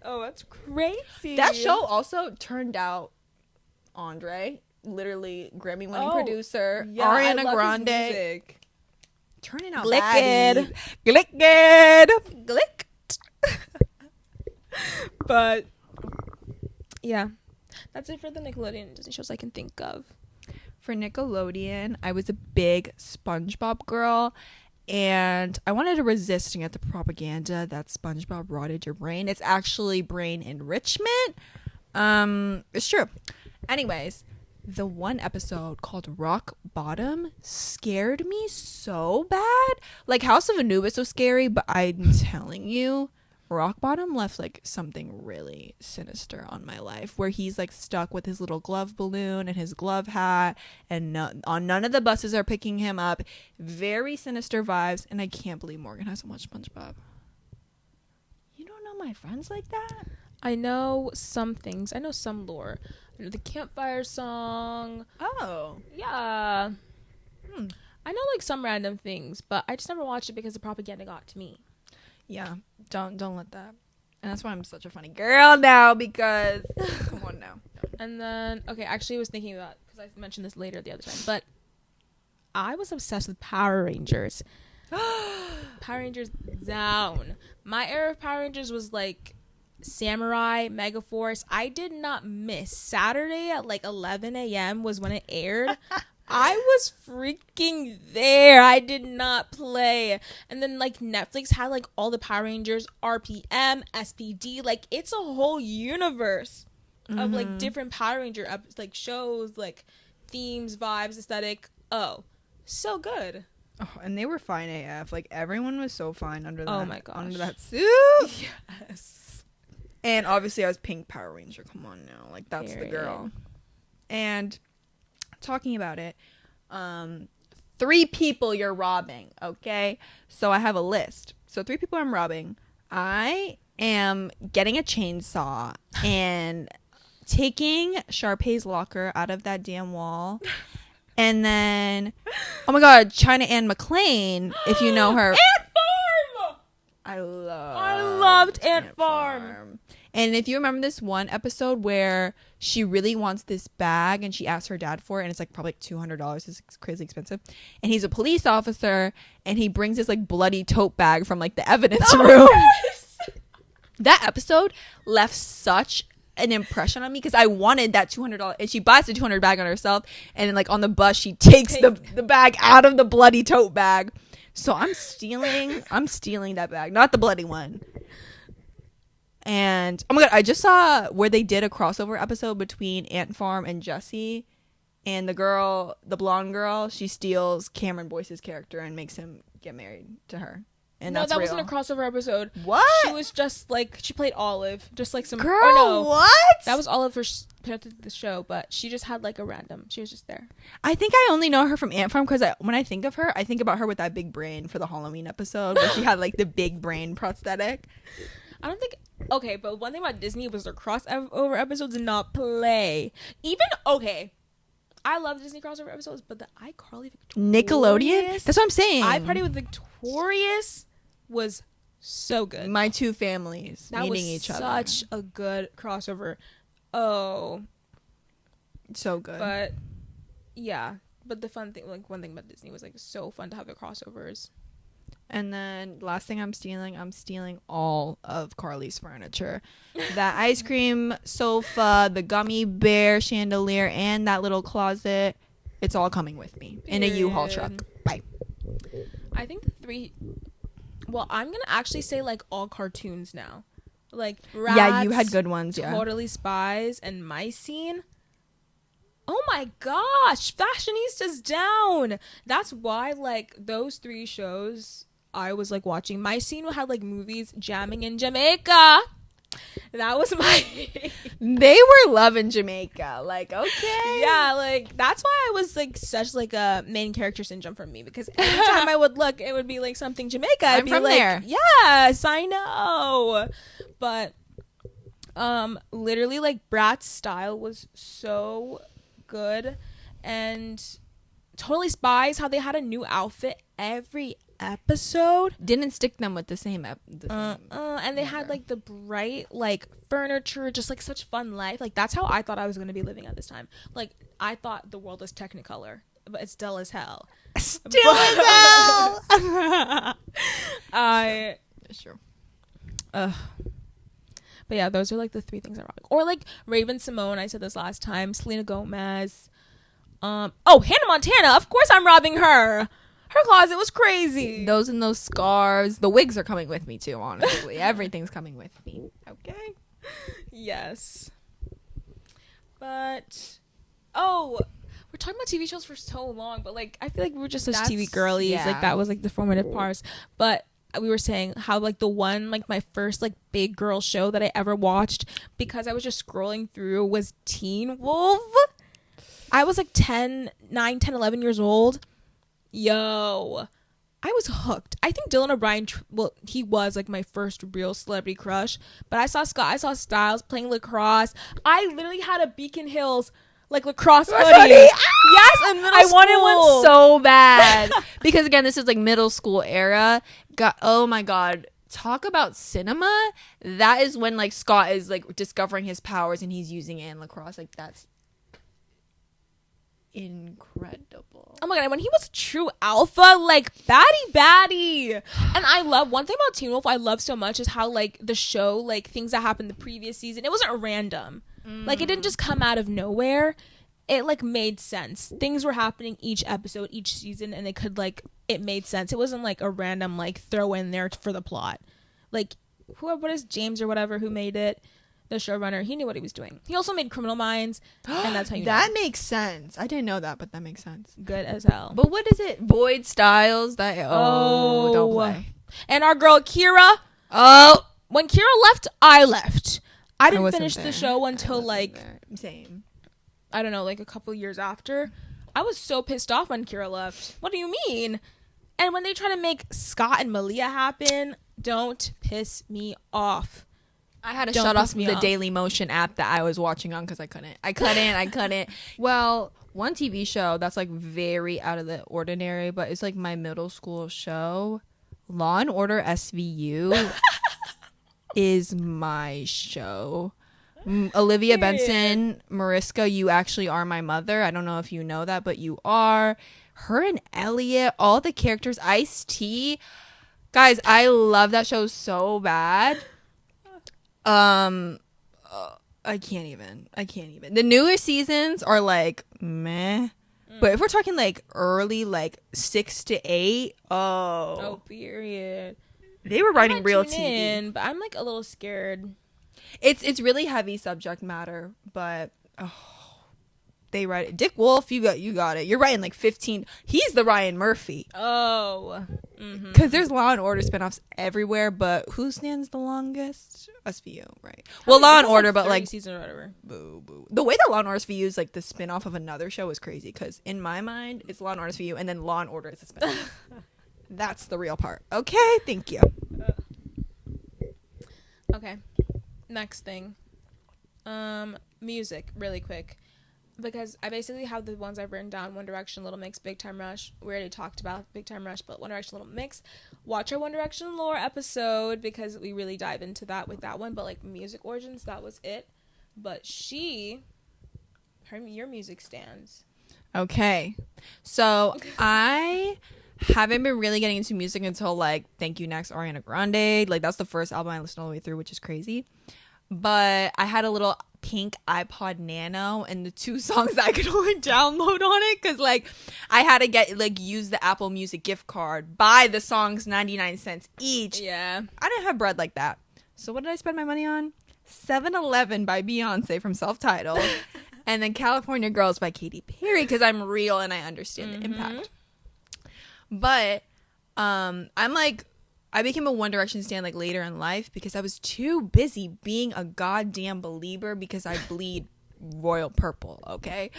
Speaker 2: Oh, that's crazy.
Speaker 1: That show also turned out Andre, literally Grammy winning producer, Ariana Grande. Turning out
Speaker 2: Glicked. But yeah, that's it for the Nickelodeon Disney shows I can think of.
Speaker 1: For Nickelodeon, I was a big SpongeBob girl, and I wanted to resist the propaganda that SpongeBob rotted your brain. It's actually brain enrichment. It's true. Anyways, the one episode called Rock Bottom scared me so bad. Like, House of Anubis was scary, but I'm telling you, Rock Bottom left like something really sinister on my life, where he's like stuck with his little glove balloon and his glove hat, and none of the buses are picking him up. Very sinister vibes, and I can't believe Morgan hasn't watched SpongeBob. You don't know my friends like that?
Speaker 2: I know some things. I know some lore. I know the campfire song.
Speaker 1: Oh.
Speaker 2: Yeah. I know like some random things, but I just never watched it because the propaganda got to me.
Speaker 1: Yeah. Don't let that. And that's why I'm such a funny girl now, because come on now.
Speaker 2: And then, okay, actually I was thinking about, because I mentioned this later the other time, but I was obsessed with Power Rangers. Power Rangers down. My era of Power Rangers was like Samurai, Megaforce. I did not miss Saturday at like 11 a.m. was when it aired. I was freaking there. I did not play. And then like Netflix had like all the Power Rangers, RPM, SPD. Like it's a whole universe of like different Power Ranger like shows, like themes, vibes, aesthetic. Oh, so good.
Speaker 1: Oh, and they were fine AF. Like everyone was so fine under that.
Speaker 2: Oh my gosh.
Speaker 1: Under that suit.
Speaker 2: Yes.
Speaker 1: And obviously I was Pink Power Ranger. Come on now. Like that's
Speaker 2: Period.
Speaker 1: the girl. And talking about it, 3 people you're robbing, okay? So I have a list. So 3 people I'm robbing. I am getting a chainsaw and taking Sharpay's locker out of that damn wall. And then, oh my God, China Ann McClain, if you know her.
Speaker 2: Ant Farm!
Speaker 1: I
Speaker 2: loved Ant Farm.
Speaker 1: And if you remember this one episode where she really wants this bag and she asks her dad for it, and it's like probably like $200. It's crazy expensive. And he's a police officer and he brings this like bloody tote bag from like the evidence room. Yes! That episode left such an impression on me because I wanted that $200, and she buys the $200 bag on herself, and then like on the bus she takes the bag out of the bloody tote bag. So I'm stealing that bag, not the bloody one. And oh my God, I just saw where they did a crossover episode between Ant Farm and Jessie, and the blonde girl, she steals Cameron Boyce's character and makes him get married to her. And
Speaker 2: no,
Speaker 1: that's
Speaker 2: that
Speaker 1: real.
Speaker 2: wasn't a crossover episode.
Speaker 1: What?
Speaker 2: She was just like, she played Olive, just like some
Speaker 1: girl.
Speaker 2: Or no,
Speaker 1: what?
Speaker 2: That was Olive for the show, but she just had like a random. She was just there.
Speaker 1: I think I only know her from Ant Farm because when I think of her, I think about her with that big brain for the Halloween episode where she had like the big brain prosthetic.
Speaker 2: I don't think. Okay, but one thing about Disney was their crossover episodes did not play. Even okay. I love Disney crossover episodes, but the iCarly
Speaker 1: Nickelodeon? That's what I'm saying.
Speaker 2: I Party with Victorious was so good.
Speaker 1: My 2 families
Speaker 2: that
Speaker 1: meeting
Speaker 2: was
Speaker 1: each other.
Speaker 2: Such a good crossover. Oh.
Speaker 1: So good.
Speaker 2: But yeah. But the fun thing, like one thing about Disney was like so fun to have the crossovers.
Speaker 1: And then last thing I'm stealing all of Carly's furniture. That ice cream sofa, the gummy bear chandelier, and that little closet. It's all coming with me in a U-Haul truck. Bye.
Speaker 2: I think the 3... Well, I'm going to actually say like all cartoons now. Like Rats,
Speaker 1: yeah, you had good ones, yeah.
Speaker 2: Totally Spies, and My Scene. Oh my gosh, Fashionistas down. That's why like those 3 shows I was like watching. My Scene had like movies jamming in Jamaica. That was my
Speaker 1: they were loving Jamaica. Like, okay.
Speaker 2: Yeah, like that's why I was like such like a main character syndrome for me, because every time I would look, it would be like something Jamaica. I'd
Speaker 1: I'm
Speaker 2: be
Speaker 1: from
Speaker 2: like,
Speaker 1: there.
Speaker 2: Yes, I know. But literally like Brat's style was so good, and Totally Spies, how they had a new outfit every episode.
Speaker 1: Didn't stick them with the same
Speaker 2: and they had like the bright like furniture, just like such fun life. Like that's how I thought I was going to be living at this time. Like I thought the world was Technicolor, but it's dull as hell.
Speaker 1: Still as hell.
Speaker 2: It's true. But yeah, those are like the 3 things I rock. Or like Raven Simone, I said this last time. Selena Gomez. Hannah Montana. Of course I'm robbing her. Her closet was crazy.
Speaker 1: Those and those scarves. The wigs are coming with me too, honestly. Everything's coming with me. Okay.
Speaker 2: Yes. But we're talking about TV shows for so long, but like I feel like we were just such TV girlies.
Speaker 1: Yeah.
Speaker 2: Like that was like the formative parts. But we were saying how like the one like my first like big girl show that I ever watched, because I was just scrolling through, was Teen Wolf. I was like 9, 10, 11 years old. Yo, I was hooked. I think Dylan O'Brien, he was like my first real celebrity crush. But I saw Styles playing lacrosse. I literally had a Beacon Hills like lacrosse hoodie. Yes, in middle
Speaker 1: I
Speaker 2: school.
Speaker 1: wanted one so bad because again, this is like middle school era. Oh my God, talk about cinema, that is when like Scott is like discovering his powers and he's using it in lacrosse. Like that's incredible.
Speaker 2: Oh my god, when he was a true alpha, like baddie. And I love one thing about Teen Wolf I love so much is how like the show, like things that happened the previous season, it wasn't random. Like it didn't just come out of nowhere. It like made sense. Things were happening each episode, each season, and it made sense. It wasn't like a random like throw in there for the plot. Like what is James or whatever who made it, the showrunner, he knew what he was doing. He also made Criminal Minds, and that's how you
Speaker 1: that
Speaker 2: know.
Speaker 1: makes sense. I didn't know that, but that makes sense.
Speaker 2: Good as hell.
Speaker 1: But what is it? Boyd Styles. That don't play.
Speaker 2: And our girl Kira.
Speaker 1: Oh,
Speaker 2: When Kira left, I left. I didn't
Speaker 1: wasn't
Speaker 2: finish
Speaker 1: there.
Speaker 2: the show until like
Speaker 1: there. Same.
Speaker 2: I don't know, like a couple years after. I was so pissed off when Kira left. What do you mean? And when they try to make Scott and Malia happen, don't piss me off.
Speaker 1: I had to
Speaker 2: Don't
Speaker 1: shut
Speaker 2: piss
Speaker 1: off
Speaker 2: me
Speaker 1: the
Speaker 2: off.
Speaker 1: Daily Motion app that I was watching on because I couldn't. Well, one TV show that's like very out of the ordinary, but it's like my middle school show, Law and Order SVU, is my show. Olivia Benson, Mariska, you actually are my mother. I don't know if you know that, but you are. Her and Elliot, all the characters, Ice-T. Guys, I love that show so bad. I can't even. The newer seasons are like meh. But if we're talking like early, like 6 to 8,
Speaker 2: Oh, period.
Speaker 1: they were writing
Speaker 2: I might
Speaker 1: real
Speaker 2: tune
Speaker 1: TV.
Speaker 2: in, but I'm like a little scared.
Speaker 1: It's really heavy subject matter, but they write it. Dick Wolf, you got it. You're writing like 15. He's the Ryan Murphy.
Speaker 2: Oh.
Speaker 1: Because there's Law and Order spinoffs everywhere, but who stands the longest? SVU, right? Well, Law and Order, but like
Speaker 2: season or whatever.
Speaker 1: boo. The way that Law and Order SVU is like the spinoff of another show is crazy. Because in my mind, it's Law and Order SVU, and then Law and Order is the spinoff. That's the real part. Okay, thank you.
Speaker 2: Okay. Next thing. Music, really quick. Because I basically have the ones I've written down: One Direction, Little Mix, Big Time Rush. We already talked about Big Time Rush, but One Direction, Little Mix. Watch our One Direction lore episode because we really dive into that with that one. But like music origins, that was it. But your music stands.
Speaker 1: Okay. So I haven't been really getting into music until like Thank You Next, Ariana Grande. Like that's the first album I listened all the way through, which is crazy. But I had a little pink iPod Nano, and the 2 songs that I could only download on it because like I had to use the Apple Music gift card, buy the songs 99 cents each.
Speaker 2: Yeah.
Speaker 1: I didn't have bread like that. So what did I spend my money on? 7-Eleven by Beyonce from Self-Titled, and then California Girls by Katy Perry because I'm real and I understand the impact. But I became a One Direction stan like later in life because I was too busy being a goddamn believer because I bleed royal purple, okay?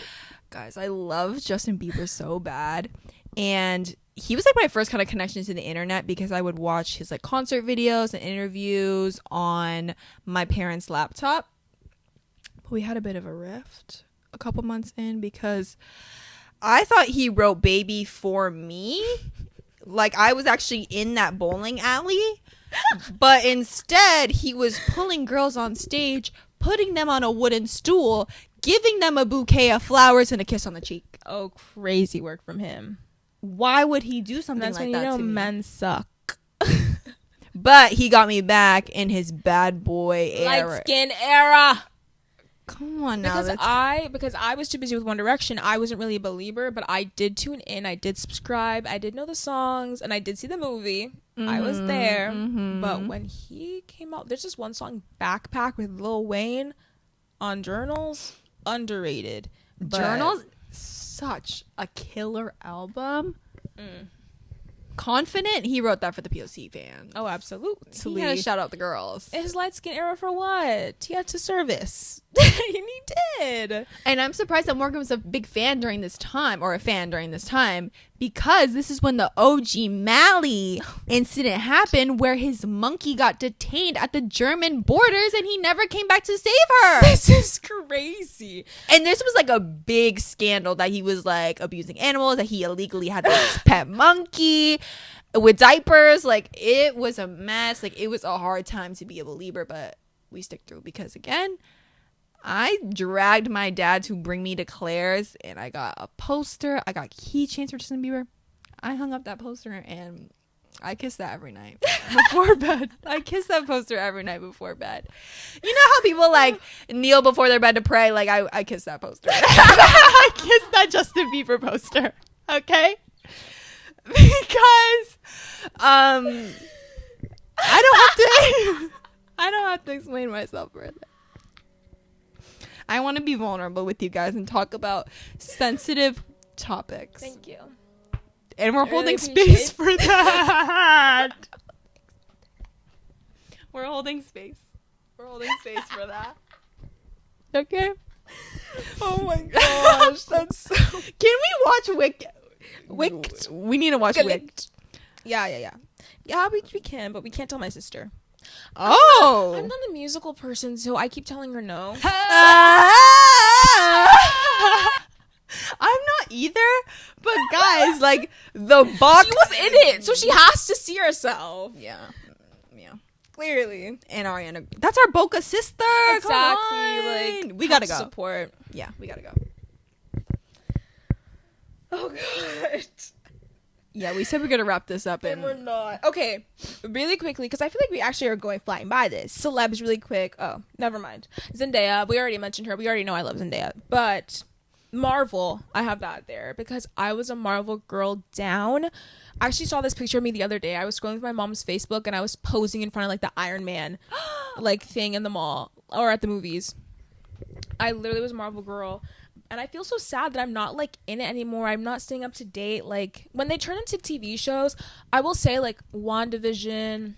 Speaker 1: Guys, I love Justin Bieber so bad. And he was like my first kind of connection to the internet because I would watch his like concert videos and interviews on my parents' laptop. But we had a bit of a rift a couple months in because I thought he wrote Baby for me. Like I was actually in that bowling alley, but instead he was pulling girls on stage, putting them on a wooden stool, giving them a bouquet of flowers and a kiss on the cheek.
Speaker 2: Oh, crazy work from him.
Speaker 1: Why would he do something
Speaker 2: That's
Speaker 1: like
Speaker 2: when
Speaker 1: that
Speaker 2: you know
Speaker 1: to me?
Speaker 2: men suck.
Speaker 1: But he got me back in his bad boy era.
Speaker 2: Light skin era.
Speaker 1: Come on now.
Speaker 2: Because I was too busy with One Direction, I wasn't really a believer, but I did tune in, I did subscribe, I did know the songs, and I did see the movie. I was there. But when he came out, there's this one song, Backpack, with Lil Wayne on Journals. Underrated.
Speaker 1: Journals, such a killer album. Confident, he wrote that for the POC fans.
Speaker 2: Oh, absolutely.
Speaker 1: He had to shout out the girls.
Speaker 2: His light skin era for what? He had to service. He did.
Speaker 1: And I'm surprised that Morgan was a big fan during this time, or a fan during this time, because this is when the OG Mally incident happened, where his monkey got detained at the German borders and he never came back to save her.
Speaker 2: This is crazy.
Speaker 1: And this was like a big scandal that he was like abusing animals, that he illegally had this pet monkey with diapers. Like, it was a mess. Like, it was a hard time to be a believer, but we stick through because, again, I dragged my dad to bring me to Claire's, and I got a poster. I got keychains for Justin Bieber. I hung up that poster, and I kiss that every night before bed. I kiss that poster every night before bed. You know how people like kneel before their bed to pray? Like, I kiss that poster. I kiss that Justin Bieber poster. Okay? Because I don't have to explain myself further. I want to be vulnerable with you guys and talk about sensitive topics.
Speaker 2: Thank you.
Speaker 1: And we're holding space for that. We're holding space. We're holding space for that. Okay?
Speaker 2: Oh my gosh. That's so...
Speaker 1: Can we watch
Speaker 2: Wicked?
Speaker 1: We need to watch Wicked.
Speaker 2: Yeah, we can, but we can't tell my sister.
Speaker 1: Oh!
Speaker 2: I'm not a musical person, so I keep telling her no.
Speaker 1: I'm not either, but guys, like, the box...
Speaker 2: She was in it, so she has to see herself.
Speaker 1: Yeah.
Speaker 2: Clearly.
Speaker 1: And Ariana... That's our Boca sister!
Speaker 2: Exactly.
Speaker 1: Come on. We gotta go.
Speaker 2: Support.
Speaker 1: Yeah, we gotta go.
Speaker 2: Oh, God.
Speaker 1: Yeah, we said we're gonna wrap this up,
Speaker 2: And we're not. Okay, really quickly, because I feel like we actually are going flying by this. Celebs really quick. Oh, never mind. Zendaya, we already mentioned her. We already know I love Zendaya. But Marvel, I have that there because I was a Marvel girl down. I actually saw this picture of me the other day. I was scrolling through my mom's Facebook and I was posing in front of like the Iron Man like thing in the mall or at the movies. I literally was a Marvel girl. And I feel so sad that I'm not, like, in it anymore. I'm not staying up to date. Like, when they turn into TV shows, I will say, like, WandaVision,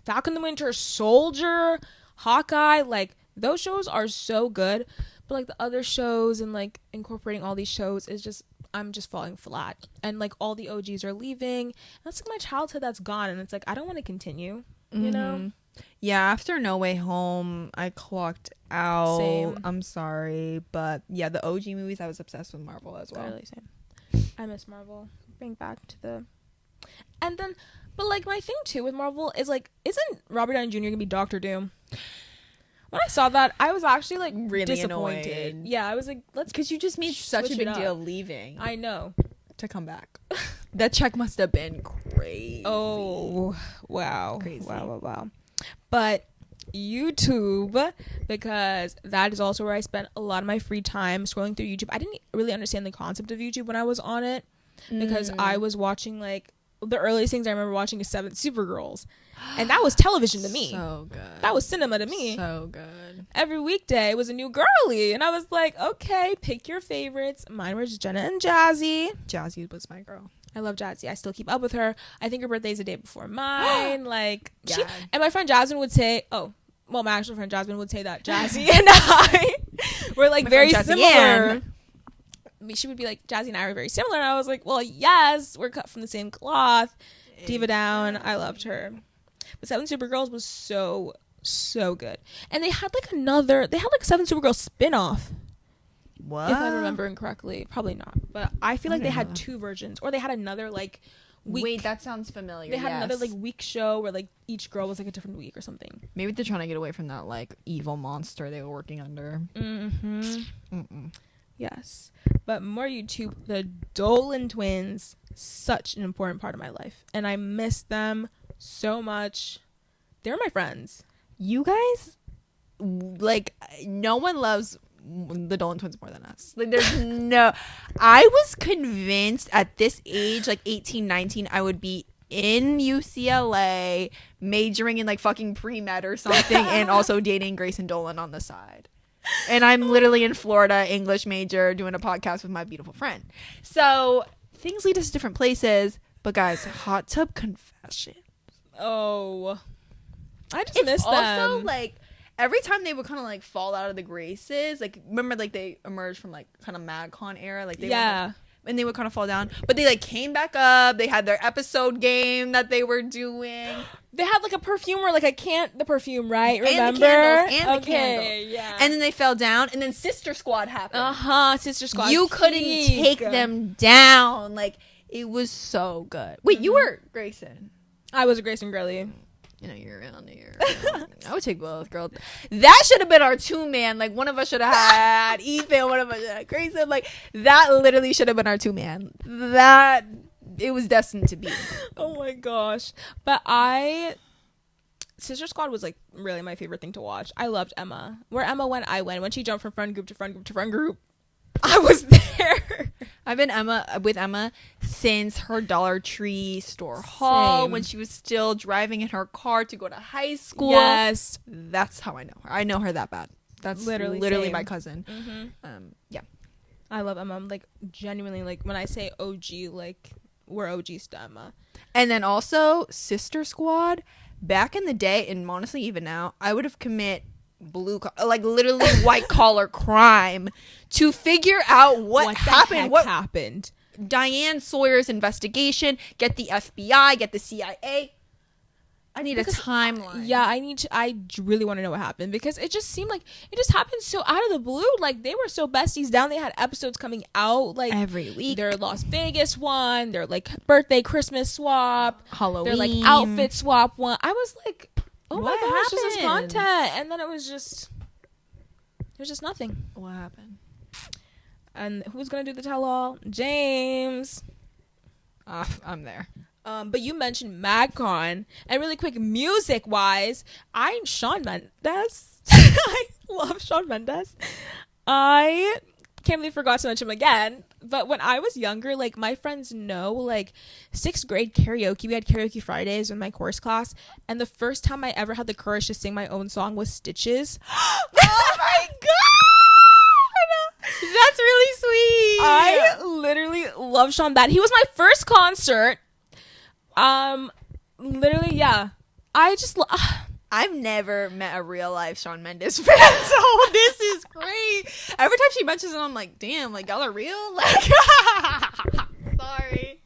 Speaker 2: Falcon the Winter Soldier, Hawkeye, like, those shows are so good. But, like, the other shows and, like, incorporating all these shows is just, I'm just falling flat. And, like, all the OGs are leaving. And that's, like, my childhood that's gone. And it's, like, I don't want to continue, you know?
Speaker 1: Yeah, after No Way Home, I clocked out.
Speaker 2: Same.
Speaker 1: I'm sorry, but yeah, the OG movies, I was obsessed with Marvel as well.
Speaker 2: Literally same. I miss Marvel. Bring back to the... And then, but like my thing too with Marvel is like, isn't Robert Downey Jr. gonna be Doctor Doom? When I saw that, I was actually like
Speaker 1: really
Speaker 2: disappointed.
Speaker 1: annoyed.
Speaker 2: Yeah, I was like, let's...
Speaker 1: Because you just made such a
Speaker 2: switch
Speaker 1: big
Speaker 2: it
Speaker 1: deal
Speaker 2: up.
Speaker 1: of leaving
Speaker 2: I know.
Speaker 1: to come back. That check must have been crazy.
Speaker 2: Oh, wow.
Speaker 1: Crazy.
Speaker 2: Wow. But YouTube, because that is also where I spent a lot of my free time scrolling through YouTube. I didn't really understand the concept of YouTube when I was on it because I was watching like the earliest things I remember watching is 7 Supergirls, and that was television to me.
Speaker 1: So good.
Speaker 2: That was cinema to me.
Speaker 1: So good.
Speaker 2: Every weekday was a new girly, and I was like, okay, pick your favorites. Mine was Jenna and Jazzy.
Speaker 1: Jazzy was my girl.
Speaker 2: I love Jazzy. I still keep up with her. I think her birthday's the day before mine. Like,
Speaker 1: Yeah.
Speaker 2: and my friend Jasmine would say, my actual friend Jasmine would say that Jazzy and I were like very similar. She would be like, Jazzy and I were very similar. And I was like, well, yes, we're cut from the same cloth. Diva Down. I loved her. But 7 Supergirls was so good. And they had like 7 Supergirls spin-off.
Speaker 1: What?
Speaker 2: If I'm remembering correctly. Probably not. But I feel like they had 2 versions. Or they had another like week.
Speaker 1: Wait, that sounds familiar.
Speaker 2: They had another like week show where like each girl was like a different week or something.
Speaker 1: Maybe they're trying to get away from that like evil monster they were working under.
Speaker 2: Yes. But more YouTube, the Dolan twins, such an important part of my life. And I miss them so much. They're my friends.
Speaker 1: You guys, like, no one loves the Dolan twins more than us. Like, there's no... I was convinced at this age, like 18, 19, I would be in UCLA majoring in like fucking pre-med or something and also dating Grayson Dolan on the side. And I'm literally in Florida, English major, doing a podcast with my beautiful friend. So things lead us to different places. But guys, hot tub confession.
Speaker 2: Oh, I just
Speaker 1: It's
Speaker 2: miss them.
Speaker 1: also like every time they would kind of like fall out of the graces, like remember like they emerged from like kind of MadCon era, like they would, like, and they would kind of fall down, but they like came back up. They had their episode game that they were doing.
Speaker 2: They had like a perfume or like the perfume, right? Remember?
Speaker 1: And the candles, and the candles.
Speaker 2: Yeah.
Speaker 1: And then they fell down, and then Sister Squad happened.
Speaker 2: Sister Squad.
Speaker 1: You couldn't take them down. Like, it was so good. Wait, you were Grayson.
Speaker 2: I was a Grayson girly.
Speaker 1: You know, you're around here. I would take both, girl. That should have been our 2-man. Like, one of us should have had Ethan, one of us should have had Grayson. Like, that literally should have been our 2-man. That, it was destined to be.
Speaker 2: Oh my gosh. But Sister Squad was like really my favorite thing to watch. I loved Emma. Where Emma went, I went. When she jumped from friend group to friend group to friend group, I was there.
Speaker 1: I've been with Emma since her Dollar Tree store haul. Same. When she was still driving in her car to go to high school.
Speaker 2: Yes.
Speaker 1: That's how I know her. I know her that bad. That's literally my cousin. Mm-hmm. Yeah.
Speaker 2: I love Emma. I'm like genuinely, like when I say OG, like we're OGs to Emma.
Speaker 1: And then also Sister Squad. Back in the day, and honestly even now, I would have commit literally white collar crime to figure out what happened. What
Speaker 2: happened?
Speaker 1: Diane Sawyer's investigation. Get the FBI. Get the CIA. I need a timeline.
Speaker 2: Yeah, I really want to know what happened, because it just seemed like it just happened so out of the blue. Like, they were so besties down. They had episodes coming out like
Speaker 1: every week.
Speaker 2: Their Las Vegas one, their like birthday, Christmas swap,
Speaker 1: Halloween,
Speaker 2: their like outfit swap one. I was like, oh
Speaker 1: what
Speaker 2: my gosh,
Speaker 1: happened?
Speaker 2: this is content. And then it was just nothing.
Speaker 1: What happened?
Speaker 2: And who's gonna do the tell-all? James.
Speaker 1: I'm there.
Speaker 2: But you mentioned MadCon, and really quick, music-wise, I'm Shawn Mendes. I love Shawn Mendes. I can't believe I forgot to mention him again, but when I was younger, like, my friends know, like, 6th grade karaoke, we had karaoke Fridays in my course class, and the first time I ever had the courage to sing my own song was Stitches.
Speaker 1: Oh my god! That's really sweet!
Speaker 2: I literally love Shawn Mendes. He was my first concert. Literally, yeah.
Speaker 1: I've never met a real life Shawn Mendes fan, so this is great. Every time she mentions it, I'm like, damn, like, y'all are real? Like, sorry.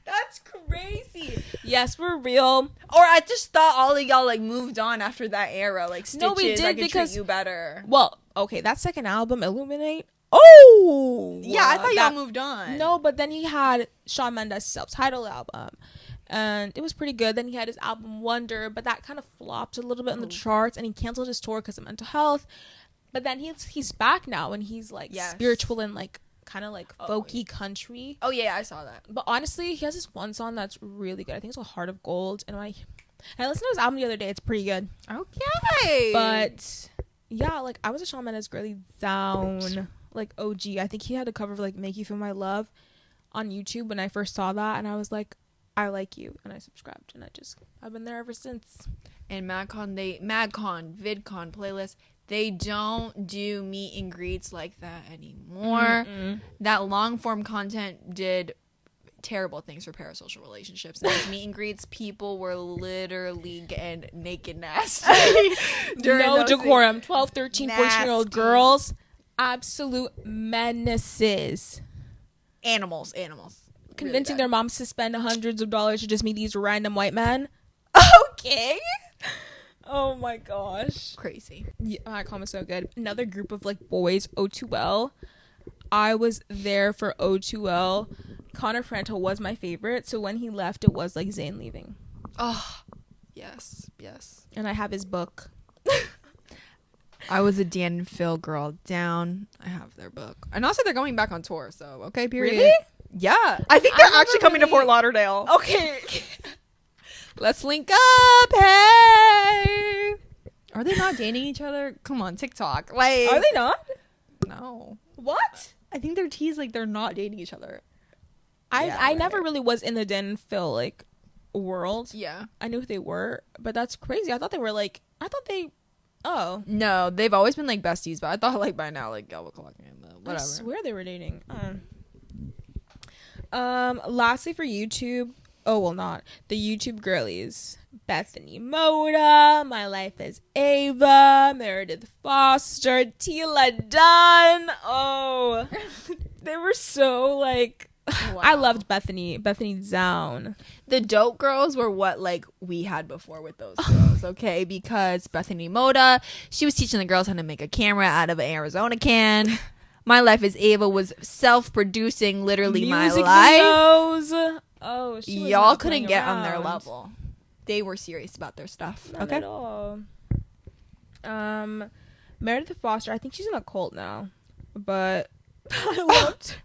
Speaker 1: That's crazy.
Speaker 2: Yes, we're real.
Speaker 1: Or I just thought all of y'all, like, moved on after that era. Like, Stitches,
Speaker 2: no, we did,
Speaker 1: I Can
Speaker 2: because
Speaker 1: Treat You Better.
Speaker 2: Well, okay, that second album, Illuminate. Oh!
Speaker 1: Yeah, I thought y'all moved on.
Speaker 2: No, but then he had Shawn Mendes' self-titled album. And it was pretty good. Then he had his album Wonder, but that kind of flopped a little bit in the charts, and he canceled his tour because of mental health. But then he's back now, and he's like spiritual and like kind of like folky country.
Speaker 1: Oh yeah, I saw that.
Speaker 2: But honestly, he has this one song that's really good. I think it's called Heart of Gold. And I listened to his album the other day. It's pretty good.
Speaker 1: Okay.
Speaker 2: But yeah, like I was a Shawn Mendes girly down, like OG. I think he had a cover of like Make You Feel My Love on YouTube when I first saw that, and I was like, I like you, and I subscribed, and I've been there ever since.
Speaker 1: And MadCon, VidCon playlist, they don't do meet and greets like that anymore. Mm-mm. That long form content did terrible things for parasocial relationships. And those meet and greets, people were literally getting naked nasty.
Speaker 2: No decorum. 12, 13, 14-year-old girls, absolute menaces.
Speaker 1: Animals.
Speaker 2: Convincing their moms to spend hundreds of dollars to just meet these random white men.
Speaker 1: Okay.
Speaker 2: Oh my gosh.
Speaker 1: Crazy.
Speaker 2: Yeah, that comment so good. Another group of like boys, O2L. I was there for O2L. Connor Franta was my favorite, so when he left, it was like Zayn leaving.
Speaker 1: Oh, yes.
Speaker 2: And I have his book.
Speaker 1: I was a Dan and Phil girl down. I have their book. And also they're going back on tour, so okay, period.
Speaker 2: Really?
Speaker 1: Yeah. I think they're actually coming to Fort Lauderdale.
Speaker 2: Okay.
Speaker 1: Let's link up. Hey. Are they not dating each other? Come on, TikTok. Like,
Speaker 2: are they not?
Speaker 1: No.
Speaker 2: What?
Speaker 1: I think they're teased like they're not dating each other.
Speaker 2: I never really was in the Dan and Phil like world.
Speaker 1: Yeah.
Speaker 2: I knew who they were, but that's crazy. Oh.
Speaker 1: No, they've always been like besties, but I thought like by now like y'all were clocking in, but whatever.
Speaker 2: I swear they were dating. Lastly for YouTube, not the YouTube girlies. Bethany Moda, My Life as Ava, Meredith Foster, Tila Dunn. Oh, they were so like, wow. I loved Bethany Down.
Speaker 1: The dope girls were what like we had before with those girls, okay? Because Bethany Moda, she was teaching the girls how to make a camera out of an Arizona can. My Life as Ava was self-producing literally
Speaker 2: Music
Speaker 1: my life.
Speaker 2: Videos. Oh,
Speaker 1: y'all couldn't get on their level. They were serious about their stuff.
Speaker 2: Not at all. Meredith Foster, I think she's in a cult now, but I loved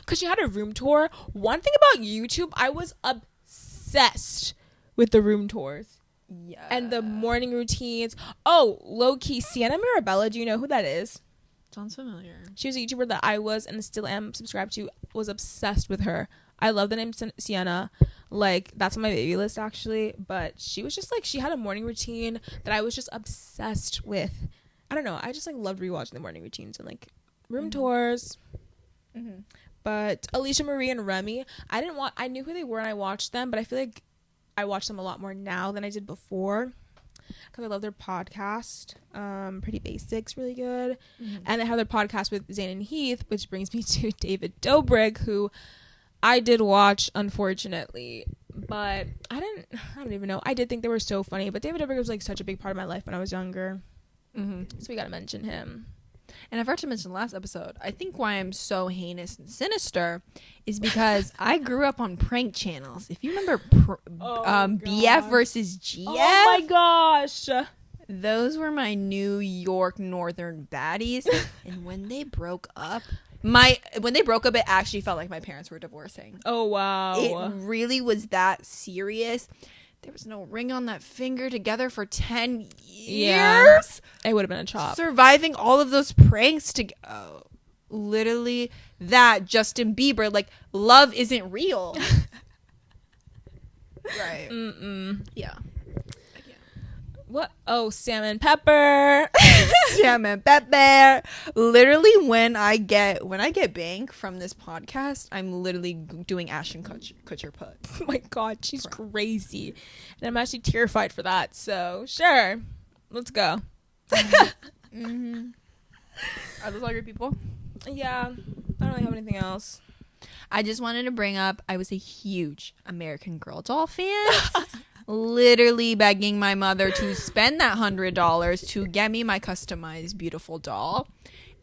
Speaker 2: because she had a room tour. One thing about YouTube, I was obsessed with the room tours.
Speaker 1: Yeah.
Speaker 2: And the morning routines. Oh, low key, Sienna Mirabella. Do you know who that is?
Speaker 1: Sounds familiar.
Speaker 2: She was a YouTuber that I was and still am subscribed to. Was obsessed with her. I love the name Sienna. Like, that's on my baby list, actually. But she was just, like, she had a morning routine that I was just obsessed with. I don't know. I just, like, loved rewatching the morning routines and, like, room tours. Mm-hmm. But Alicia Marie and Remy, I knew who they were and I watched them. But I feel like I watch them a lot more now than I did before. Because I love their podcast. Pretty Basics, really good. Mm-hmm. And they have their podcast with Zayn and Heath, which brings me to David Dobrik, who I did watch, unfortunately, but I don't even know. I did think they were so funny, but David Dobrik was like such a big part of my life when I was younger. Mm-hmm. So we got to mention him.
Speaker 1: And I forgot to mention last episode, I think why I'm so heinous and sinister is because I grew up on prank channels. If you remember BF versus GF.
Speaker 2: Oh my gosh.
Speaker 1: Those were my New York Northern baddies. And when they broke up, it actually felt like my parents were divorcing.
Speaker 2: Oh, wow.
Speaker 1: It really was that serious. There was no ring on that finger, together for 10 years.
Speaker 2: Yeah. It would have been a chop.
Speaker 1: Surviving all of those pranks literally that Justin Bieber, like, love isn't real. Right. Yeah.
Speaker 2: What? Oh, Salmon Pepper.
Speaker 1: Salmon Pepper. Literally, when I get bank from this podcast, I'm literally doing Ashton Kutcher put.
Speaker 2: Oh my God, she's crazy, and I'm actually terrified for that. So sure, let's go.
Speaker 1: Mm-hmm. Are those all your people?
Speaker 2: Yeah, I don't really have anything else.
Speaker 1: I just wanted to bring up, I was a huge American Girl doll fan. Literally begging my mother to spend that $100 to get me my customized beautiful doll.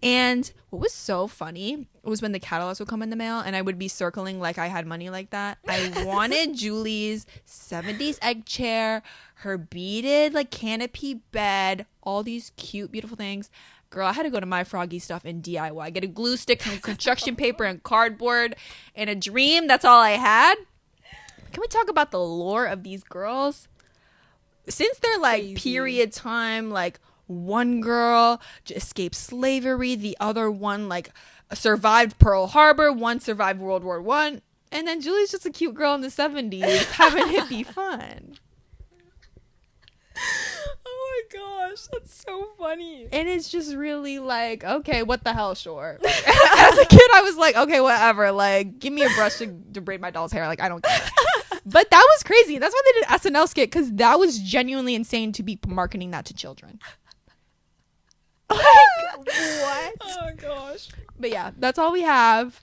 Speaker 1: And what was so funny was when the catalogs would come in the mail and I would be circling like I had money like that. I wanted Julie's 70s egg chair, her beaded like canopy bed, all these cute beautiful things. Girl, I had to go to My Froggy Stuff and DIY. Get a glue stick, some construction paper and cardboard and a dream. That's all I had. Can we talk about the lore of these girls? Since they're like crazy. Period time, like one girl escaped slavery, the other one like survived Pearl Harbor, one survived World War I, and then Julie's just a cute girl in the 70s having hippie fun.
Speaker 2: Oh my gosh, that's so funny.
Speaker 1: And it's just really like, okay, what the hell, sure. As a kid, I was like, okay, whatever. Like, give me a brush to braid my doll's hair. Like, I don't care. But that was crazy. That's why they did SNL skit, because that was genuinely insane to be marketing that to children. Like, what?
Speaker 2: Oh gosh.
Speaker 1: But yeah, that's all we have.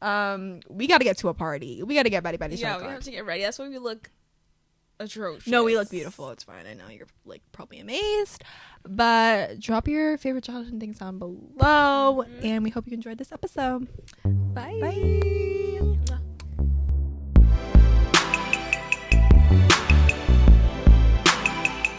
Speaker 1: We got to get to a party. We got to get Betty Betty.
Speaker 2: Yeah, we have to get ready. That's why we look atrocious.
Speaker 1: No, we look beautiful. It's fine. I know you're like probably amazed, but drop your favorite childhood things down below, and we hope you enjoyed this episode. Bye.